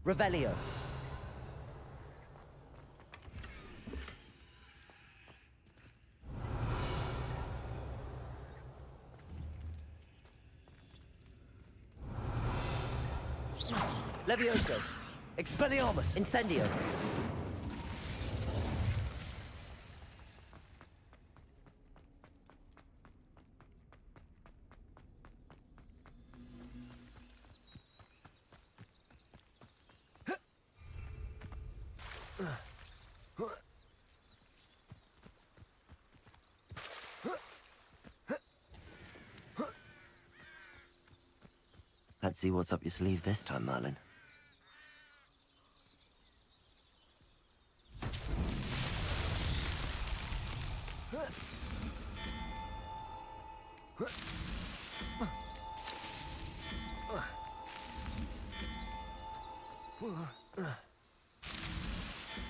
[SPEAKER 2] Revelio. Levioso. Expelliarmus. Incendio. Let's see what's up your sleeve this time, Merlin.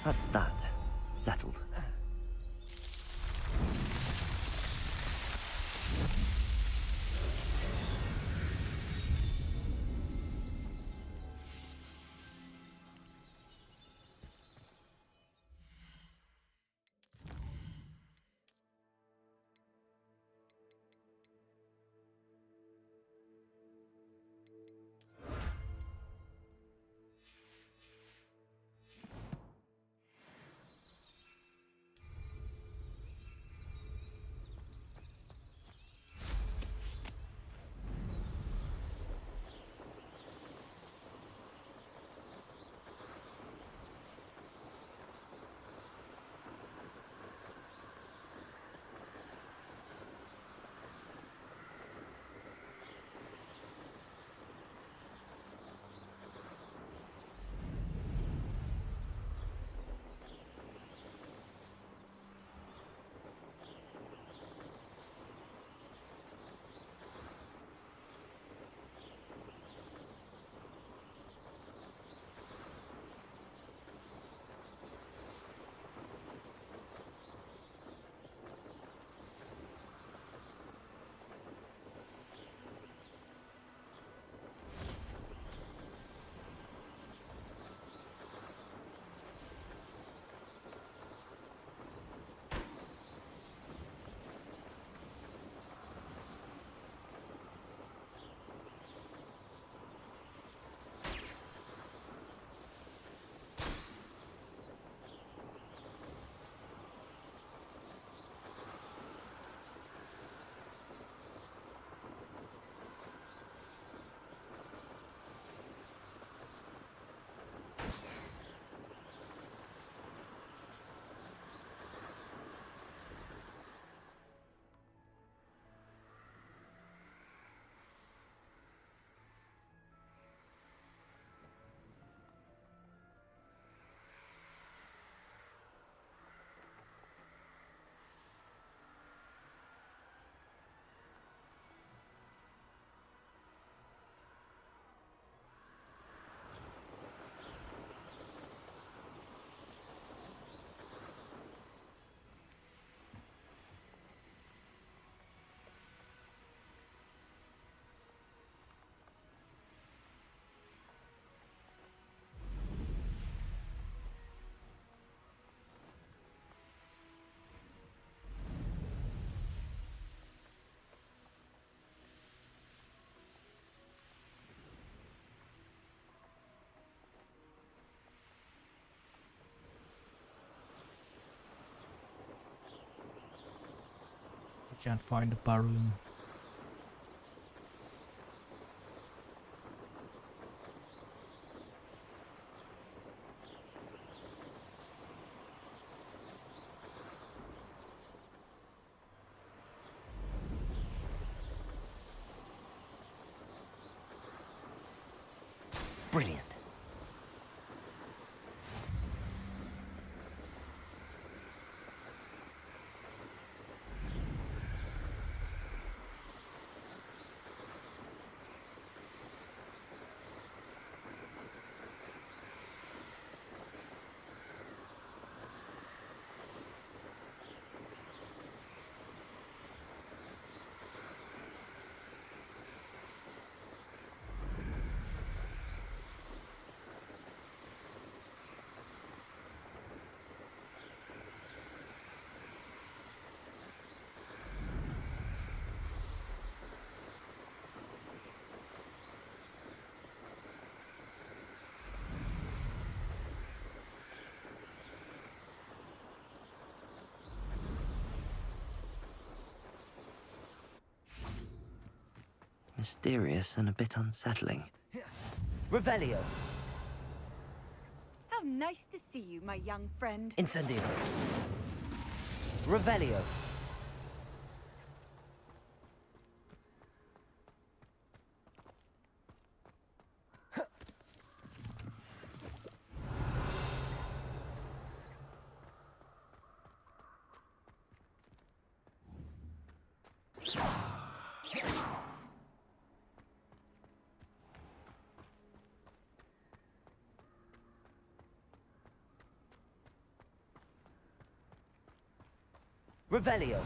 [SPEAKER 2] That's that. Settled.
[SPEAKER 3] can't find the bar room.
[SPEAKER 2] Brilliant. Mysterious and a bit unsettling. Revelio.
[SPEAKER 7] How nice to see you, my young friend.
[SPEAKER 2] Incendio. Revelio. Revelio.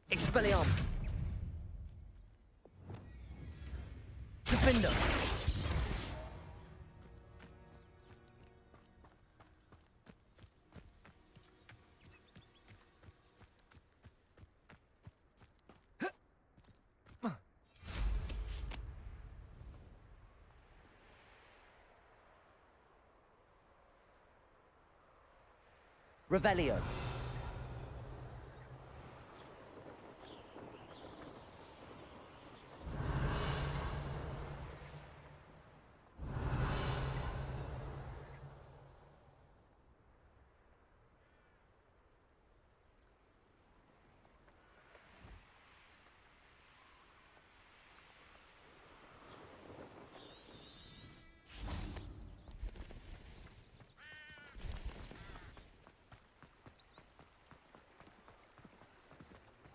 [SPEAKER 2] Expelliarmus. Defender. Revelio.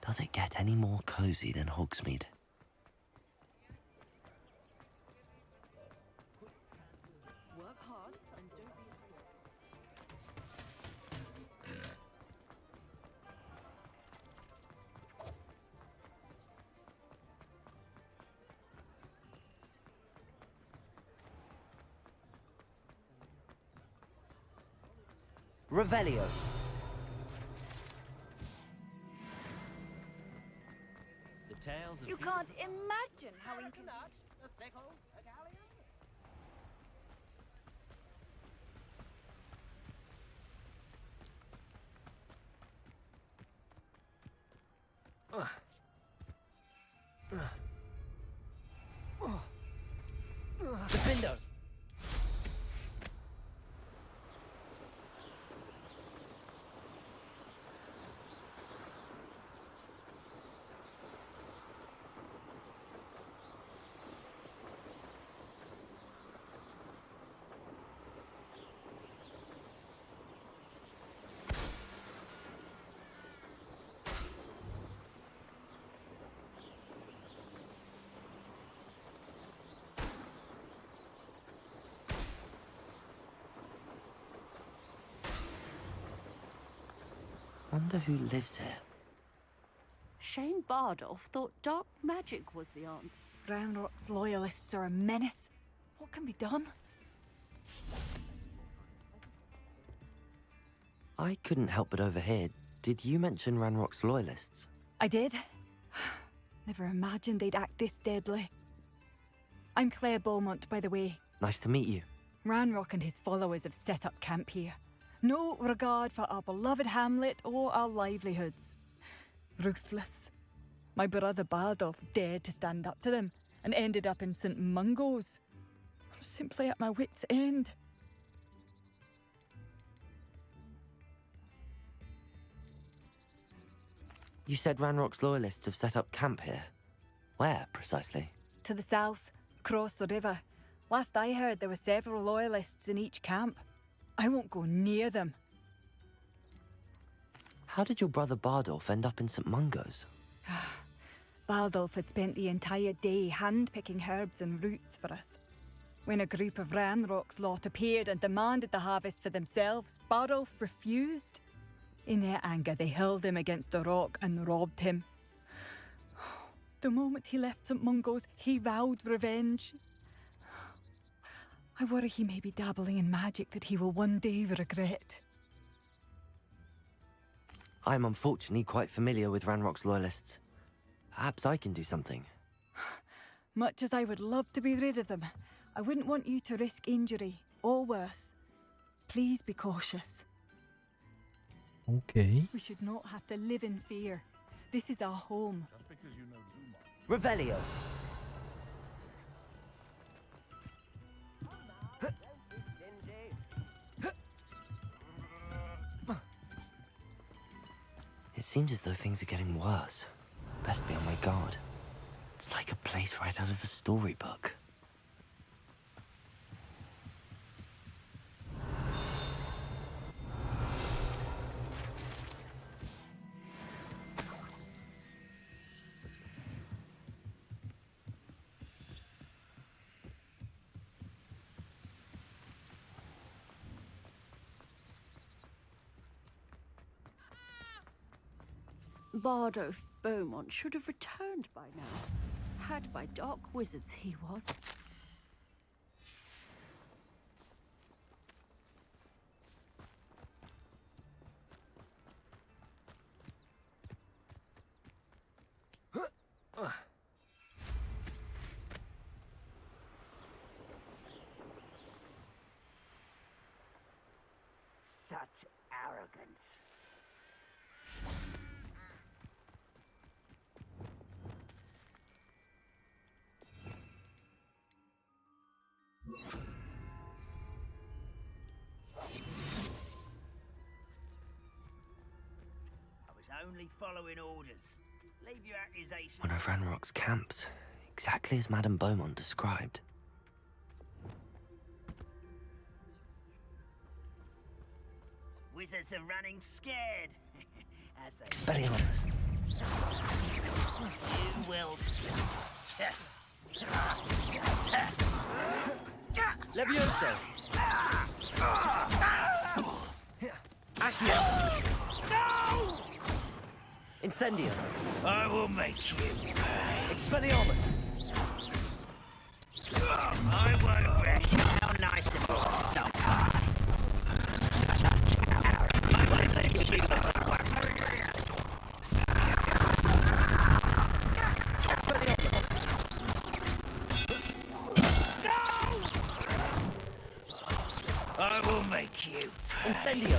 [SPEAKER 2] Does it get any more cozy than Hogsmeade?
[SPEAKER 11] Work hard and don't be
[SPEAKER 2] Revelio.
[SPEAKER 7] You can't imagine how inconvenient.
[SPEAKER 11] a sickle, a galleon.
[SPEAKER 2] Defender. Wonder who lives here.
[SPEAKER 11] Shane Bardolph thought dark magic was the answer.
[SPEAKER 7] Ranrock's loyalists are a menace. What can be done?
[SPEAKER 2] I couldn't help but overhear. Did you mention Ranrock's loyalists?
[SPEAKER 7] I did. Never imagined they'd act this deadly. I'm Claire Beaumont, by the way.
[SPEAKER 2] Nice to meet you.
[SPEAKER 7] Ranrock and his followers have set up camp here. No regard for our beloved hamlet or our livelihoods. Ruthless. My brother Bardolph dared to stand up to them and ended up in St. Mungo's. I'm simply at my wit's end.
[SPEAKER 2] You said Ranrock's loyalists have set up camp here. Where, precisely?
[SPEAKER 7] To the south, across the river. Last I heard, there were several loyalists in each camp. I won't go near them.
[SPEAKER 2] How did your brother Bardolph end up in St. Mungo's?
[SPEAKER 7] Bardolph had spent the entire day hand-picking herbs and roots for us. When a group of Ranrock's lot appeared and demanded the harvest for themselves, Bardolph refused. In their anger, they hurled him against a rock and robbed him. The moment he left St. Mungo's, he vowed revenge. I worry he may be dabbling in magic that he will one day regret.
[SPEAKER 2] I'm unfortunately quite familiar with Ranrock's loyalists. Perhaps I can do something.
[SPEAKER 7] Much as I would love to be rid of them, I wouldn't want you to risk injury, or worse. Please be cautious.
[SPEAKER 3] Okay.
[SPEAKER 7] We should not have to live in fear. This is our home.
[SPEAKER 13] Just because you know too much.
[SPEAKER 2] Revelio! It seems as though things are getting worse. Best be on my guard. It's like a place right out of a storybook.
[SPEAKER 11] Bardolph Beaumont should have returned by now. Had by dark wizards he was.
[SPEAKER 14] Such arrogance. Only following orders. Leave your accusations.
[SPEAKER 2] One of Ranrock's camps, exactly as Madame Beaumont described.
[SPEAKER 14] Wizards are running scared. As they
[SPEAKER 2] Expelliarmus.
[SPEAKER 14] You will.
[SPEAKER 2] Levioso. Accio.
[SPEAKER 14] No!
[SPEAKER 2] Incendio.
[SPEAKER 14] I will make you pay.
[SPEAKER 2] Expelliarmus.
[SPEAKER 14] I won't rest. How nice of you to stop by. I will let you be I will make you pay.
[SPEAKER 2] Incendio.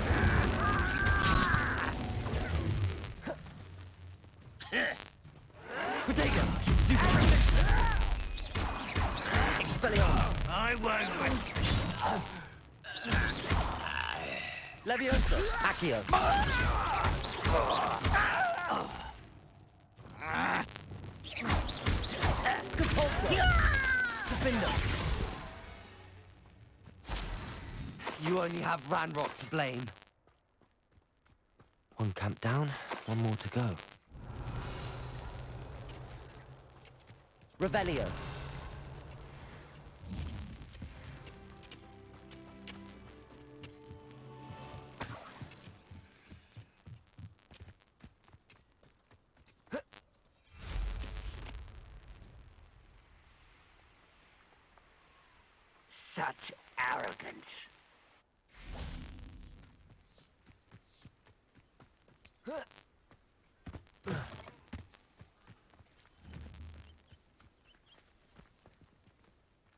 [SPEAKER 2] Bodega. Stupid trick. Expelliarmus.
[SPEAKER 14] I won't.
[SPEAKER 2] Levioso. Accio. Compulso. Defender. You only have Ranrock to blame. One camp down, one more to go. Revelio.
[SPEAKER 14] Such arrogance.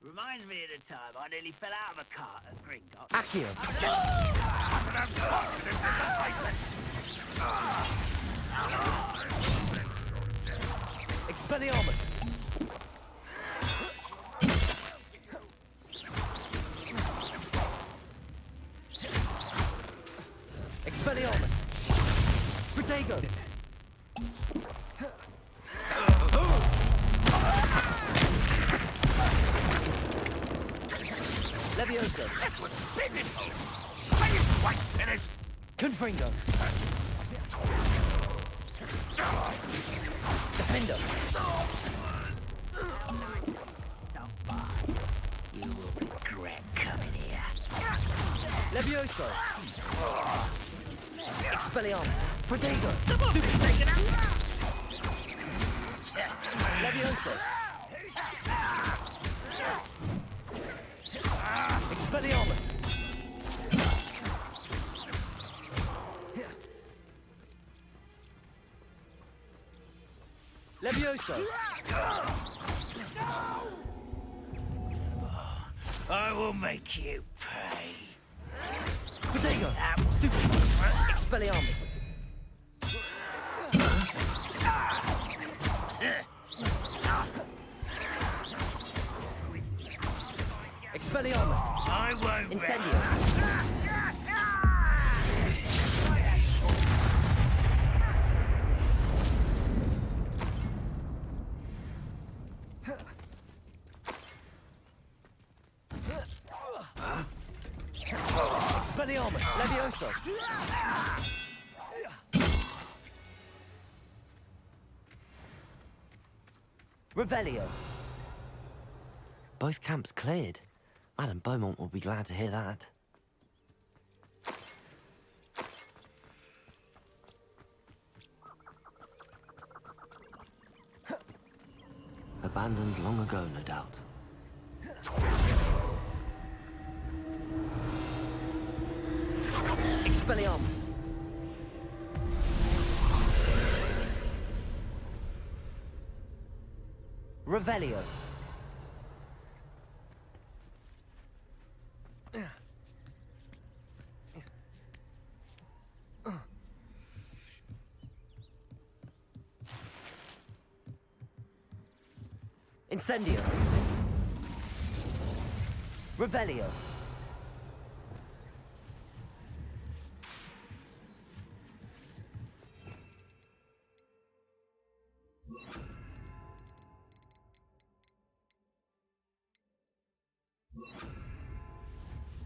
[SPEAKER 14] Reminds me of the time I nearly fell out of a cart at Gringotts.
[SPEAKER 2] Accio.
[SPEAKER 13] have confidence in the Highland.
[SPEAKER 2] Expelliarmus! Expelliarmus! Protego! Levioso!
[SPEAKER 13] That was pitiful. I didn't quite finish.
[SPEAKER 2] Confringo! Defendo!
[SPEAKER 14] You will regret coming here.
[SPEAKER 2] Levioso! Expelliarmus! Protego!
[SPEAKER 14] Stupid taken out.
[SPEAKER 2] Levioso! Expelliarmus! Levioso!
[SPEAKER 14] I will make you pay.
[SPEAKER 2] Protego! Stupid! Expelliarmus! Expelliarmus!
[SPEAKER 14] I won't.
[SPEAKER 2] Incendio! Expelliarmus! Levioso! Revelio! Both camps cleared. Madame Beaumont will be glad to hear that. Abandoned long ago, no doubt. Expelliarmus! Revelio! Incendio! Revelio!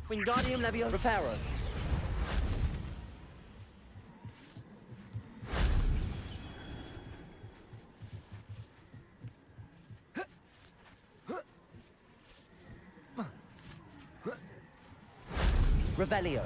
[SPEAKER 2] Wingardium Leviosa! Reparo! Revelio!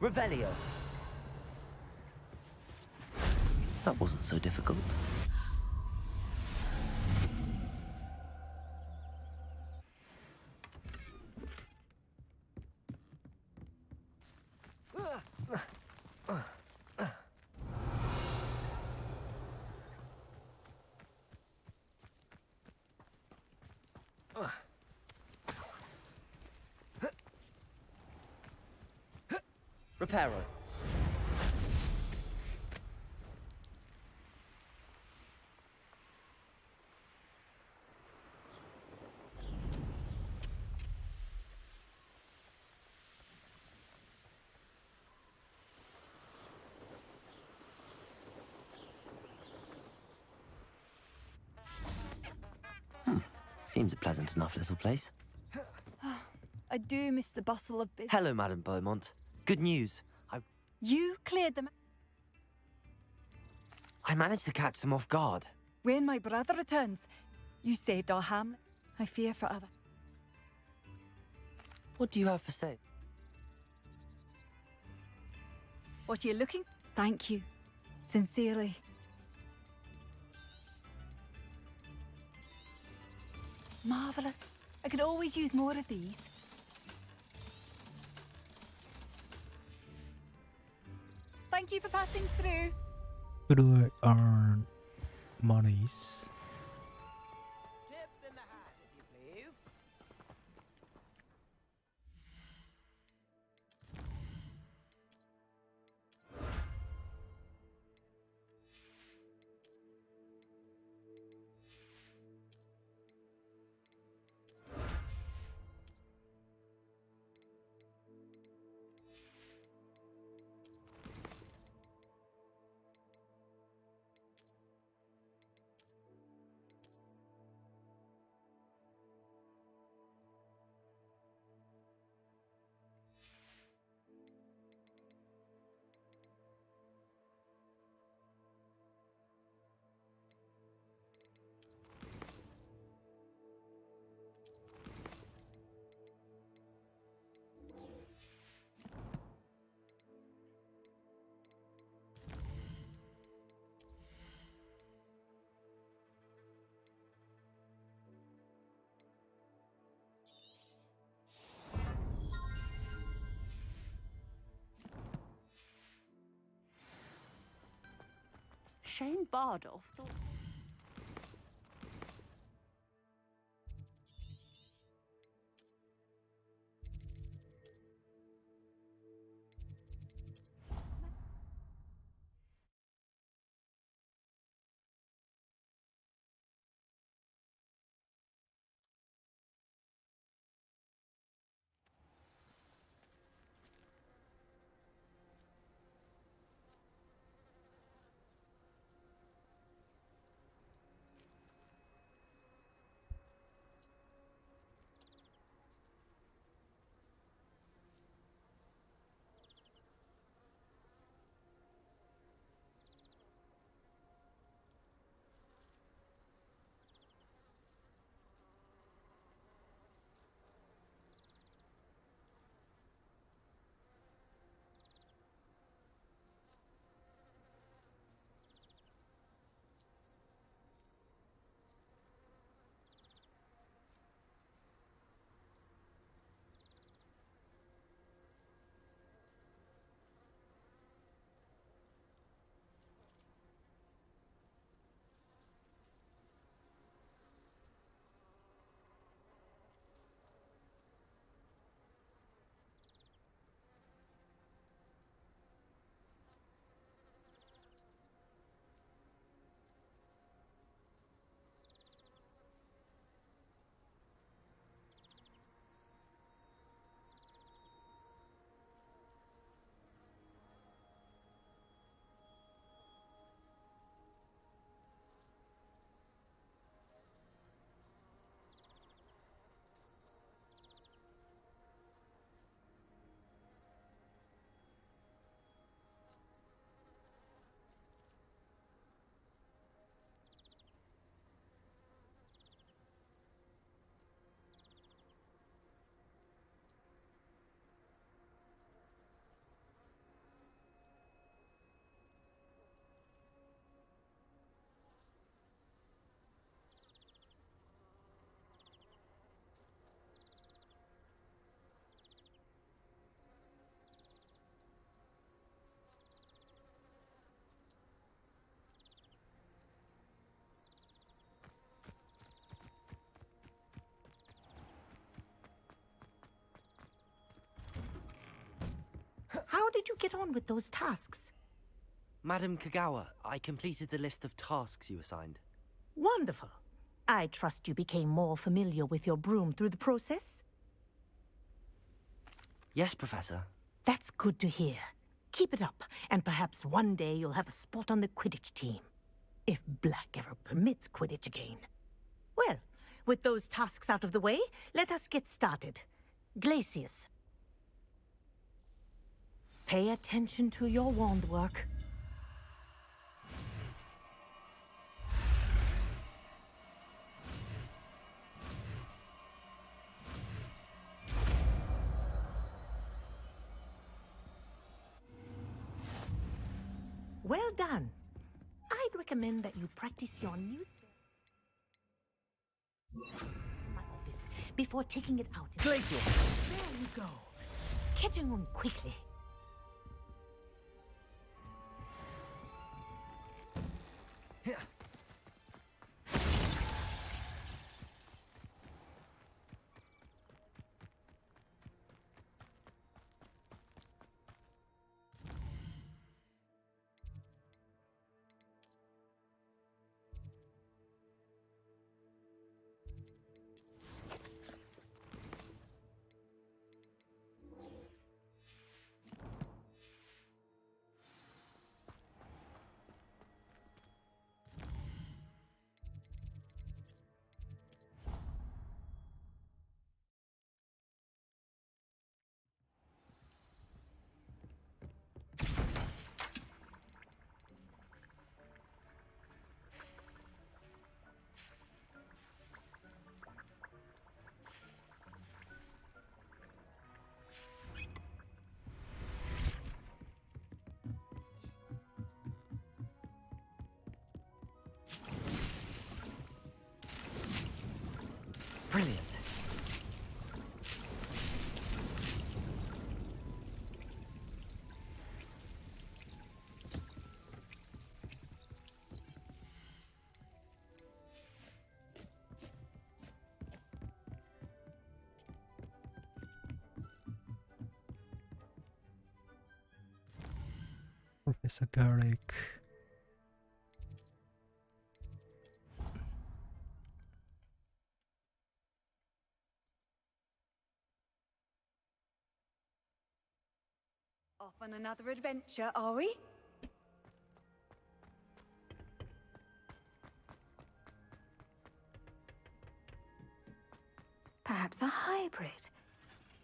[SPEAKER 2] Revelio! That wasn't so difficult. Reparo. Seems a pleasant enough little place.
[SPEAKER 7] I do miss the bustle of business.
[SPEAKER 2] Hello, Madame Beaumont. Good news.
[SPEAKER 7] You cleared them.
[SPEAKER 2] I managed to catch them off guard.
[SPEAKER 7] When my brother returns, you saved our hamlet. I fear for other.
[SPEAKER 2] What do you have for sale?
[SPEAKER 7] What are you looking? Thank you. Sincerely. Marvellous. I could always use more of these. Thank you for passing through.
[SPEAKER 3] Who do I earn monies?
[SPEAKER 14] Chips in the hat, if you please.
[SPEAKER 11] Shane Bardolph thought...
[SPEAKER 9] How did you get on with those tasks?
[SPEAKER 2] Madam Kagawa, I completed the list of tasks you assigned.
[SPEAKER 9] Wonderful. I trust you became more familiar with your broom through the process?
[SPEAKER 2] Yes, Professor.
[SPEAKER 9] That's good to hear. Keep it up, and perhaps one day you'll have a spot on the Quidditch team. If Black ever permits Quidditch again. Well, with those tasks out of the way, let us get started. Glacius. Pay attention to your wand work. Well done. I'd recommend that you practice your new spell. before taking it out.
[SPEAKER 2] Glacius!
[SPEAKER 9] There you go. Catching on quickly.
[SPEAKER 2] Here. Brilliant.
[SPEAKER 3] Professor Garlic.
[SPEAKER 7] Off on another adventure, are we?
[SPEAKER 6] Perhaps a hybrid.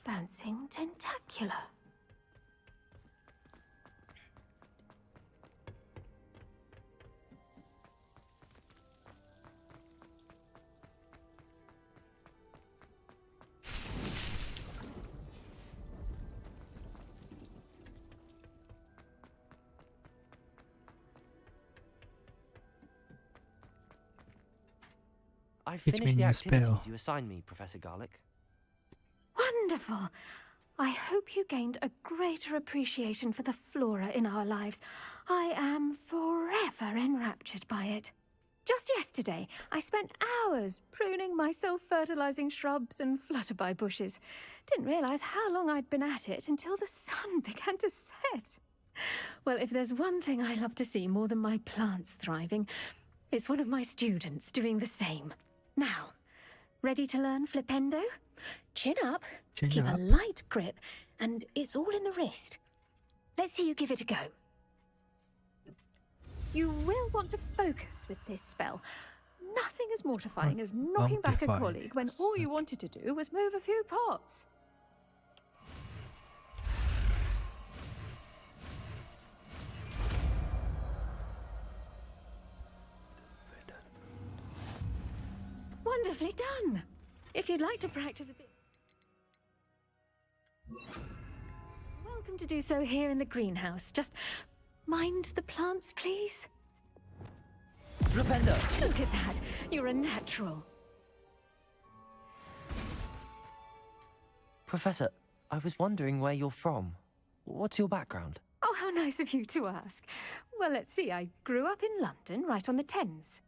[SPEAKER 6] Bouncing tentacular.
[SPEAKER 2] I've
[SPEAKER 3] Teach
[SPEAKER 2] finished
[SPEAKER 3] me
[SPEAKER 2] the
[SPEAKER 3] new spell.
[SPEAKER 2] activities you assigned me, Professor Garlic.
[SPEAKER 6] Wonderful! I hope you gained a greater appreciation for the flora in our lives. I am forever enraptured by it. Just yesterday, I spent hours pruning my self-fertilizing shrubs and flutterby bushes. Didn't realize how long I'd been at it until the sun began to set. Well, if there's one thing I love to see more than my plants thriving, it's one of my students doing the same. Now, ready to learn flipendo? Chin up,
[SPEAKER 3] Chin
[SPEAKER 6] keep
[SPEAKER 3] up.
[SPEAKER 6] a light grip, and it's all in the wrist. Let's see you give it a go. You will want to focus with this spell. Nothing as mortifying as knocking back a
[SPEAKER 3] Mortifying,
[SPEAKER 6] colleague when
[SPEAKER 3] yes.
[SPEAKER 6] all you wanted to do was move a few pots. Wonderfully done. If you'd like to practice a bit... Welcome to do so here in the greenhouse. Just mind the plants, please.
[SPEAKER 2] Flipendo!
[SPEAKER 6] Look at that. You're a natural.
[SPEAKER 2] Professor, I was wondering where you're from. What's your background?
[SPEAKER 6] Oh, how nice of you to ask. Well, let's see. I grew up in London, right on the Thames.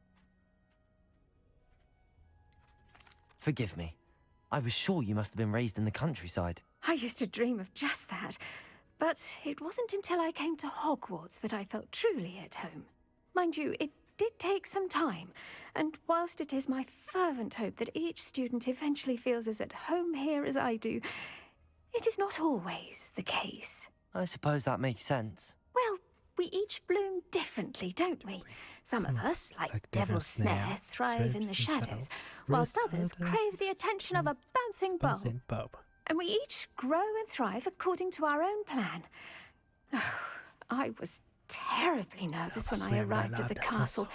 [SPEAKER 2] Forgive me. I was sure you must have been raised in the countryside.
[SPEAKER 6] I used to dream of just that. But it wasn't until I came to Hogwarts that I felt truly at home. Mind you, it did take some time. And whilst it is my fervent hope that each student eventually feels as at home here as I do, it is not always the case.
[SPEAKER 2] I suppose that makes sense.
[SPEAKER 6] Well, we each bloom differently, don't we? Some of us, like Devil's Snare, thrive in the shadows, whilst others crave the attention of a bouncing bulb. And we each grow and thrive according to our own plan. Oh, I was terribly nervous when I arrived at the castle.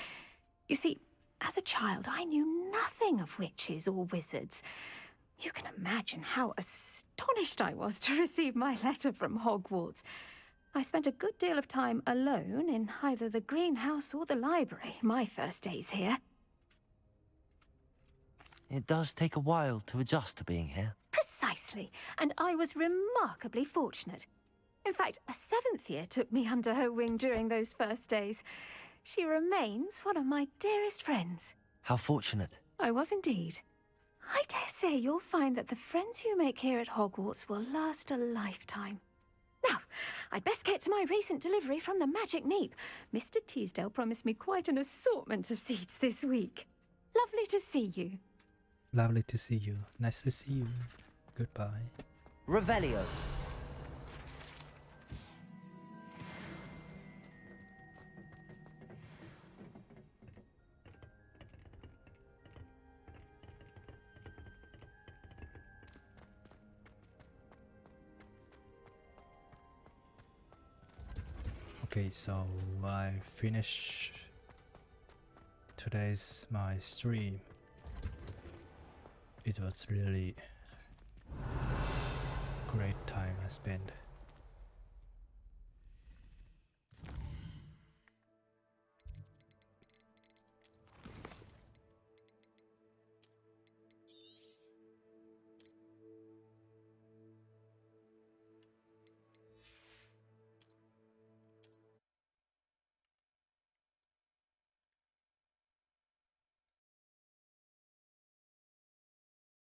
[SPEAKER 6] You see, as a child, I knew nothing of witches or wizards. You can imagine how astonished I was to receive my letter from Hogwarts. I spent a good deal of time alone in either the greenhouse or the library my first days here.
[SPEAKER 2] It does take a while to adjust to being here.
[SPEAKER 6] Precisely, and I was remarkably fortunate. In fact, a 7th year took me under her wing during those first days. She remains one of my dearest friends.
[SPEAKER 2] How fortunate.
[SPEAKER 6] I was indeed. I dare say you'll find that the friends you make here at Hogwarts will last a lifetime. Now, I'd best get to my recent delivery from the Magic Neep. Mr. Teasdale promised me quite an assortment of seeds this week. Lovely to see you.
[SPEAKER 3] Lovely to see you. Nice to see you. Goodbye.
[SPEAKER 2] Revelio.
[SPEAKER 3] Okay, so I finish today's my stream. It was really great time I spent.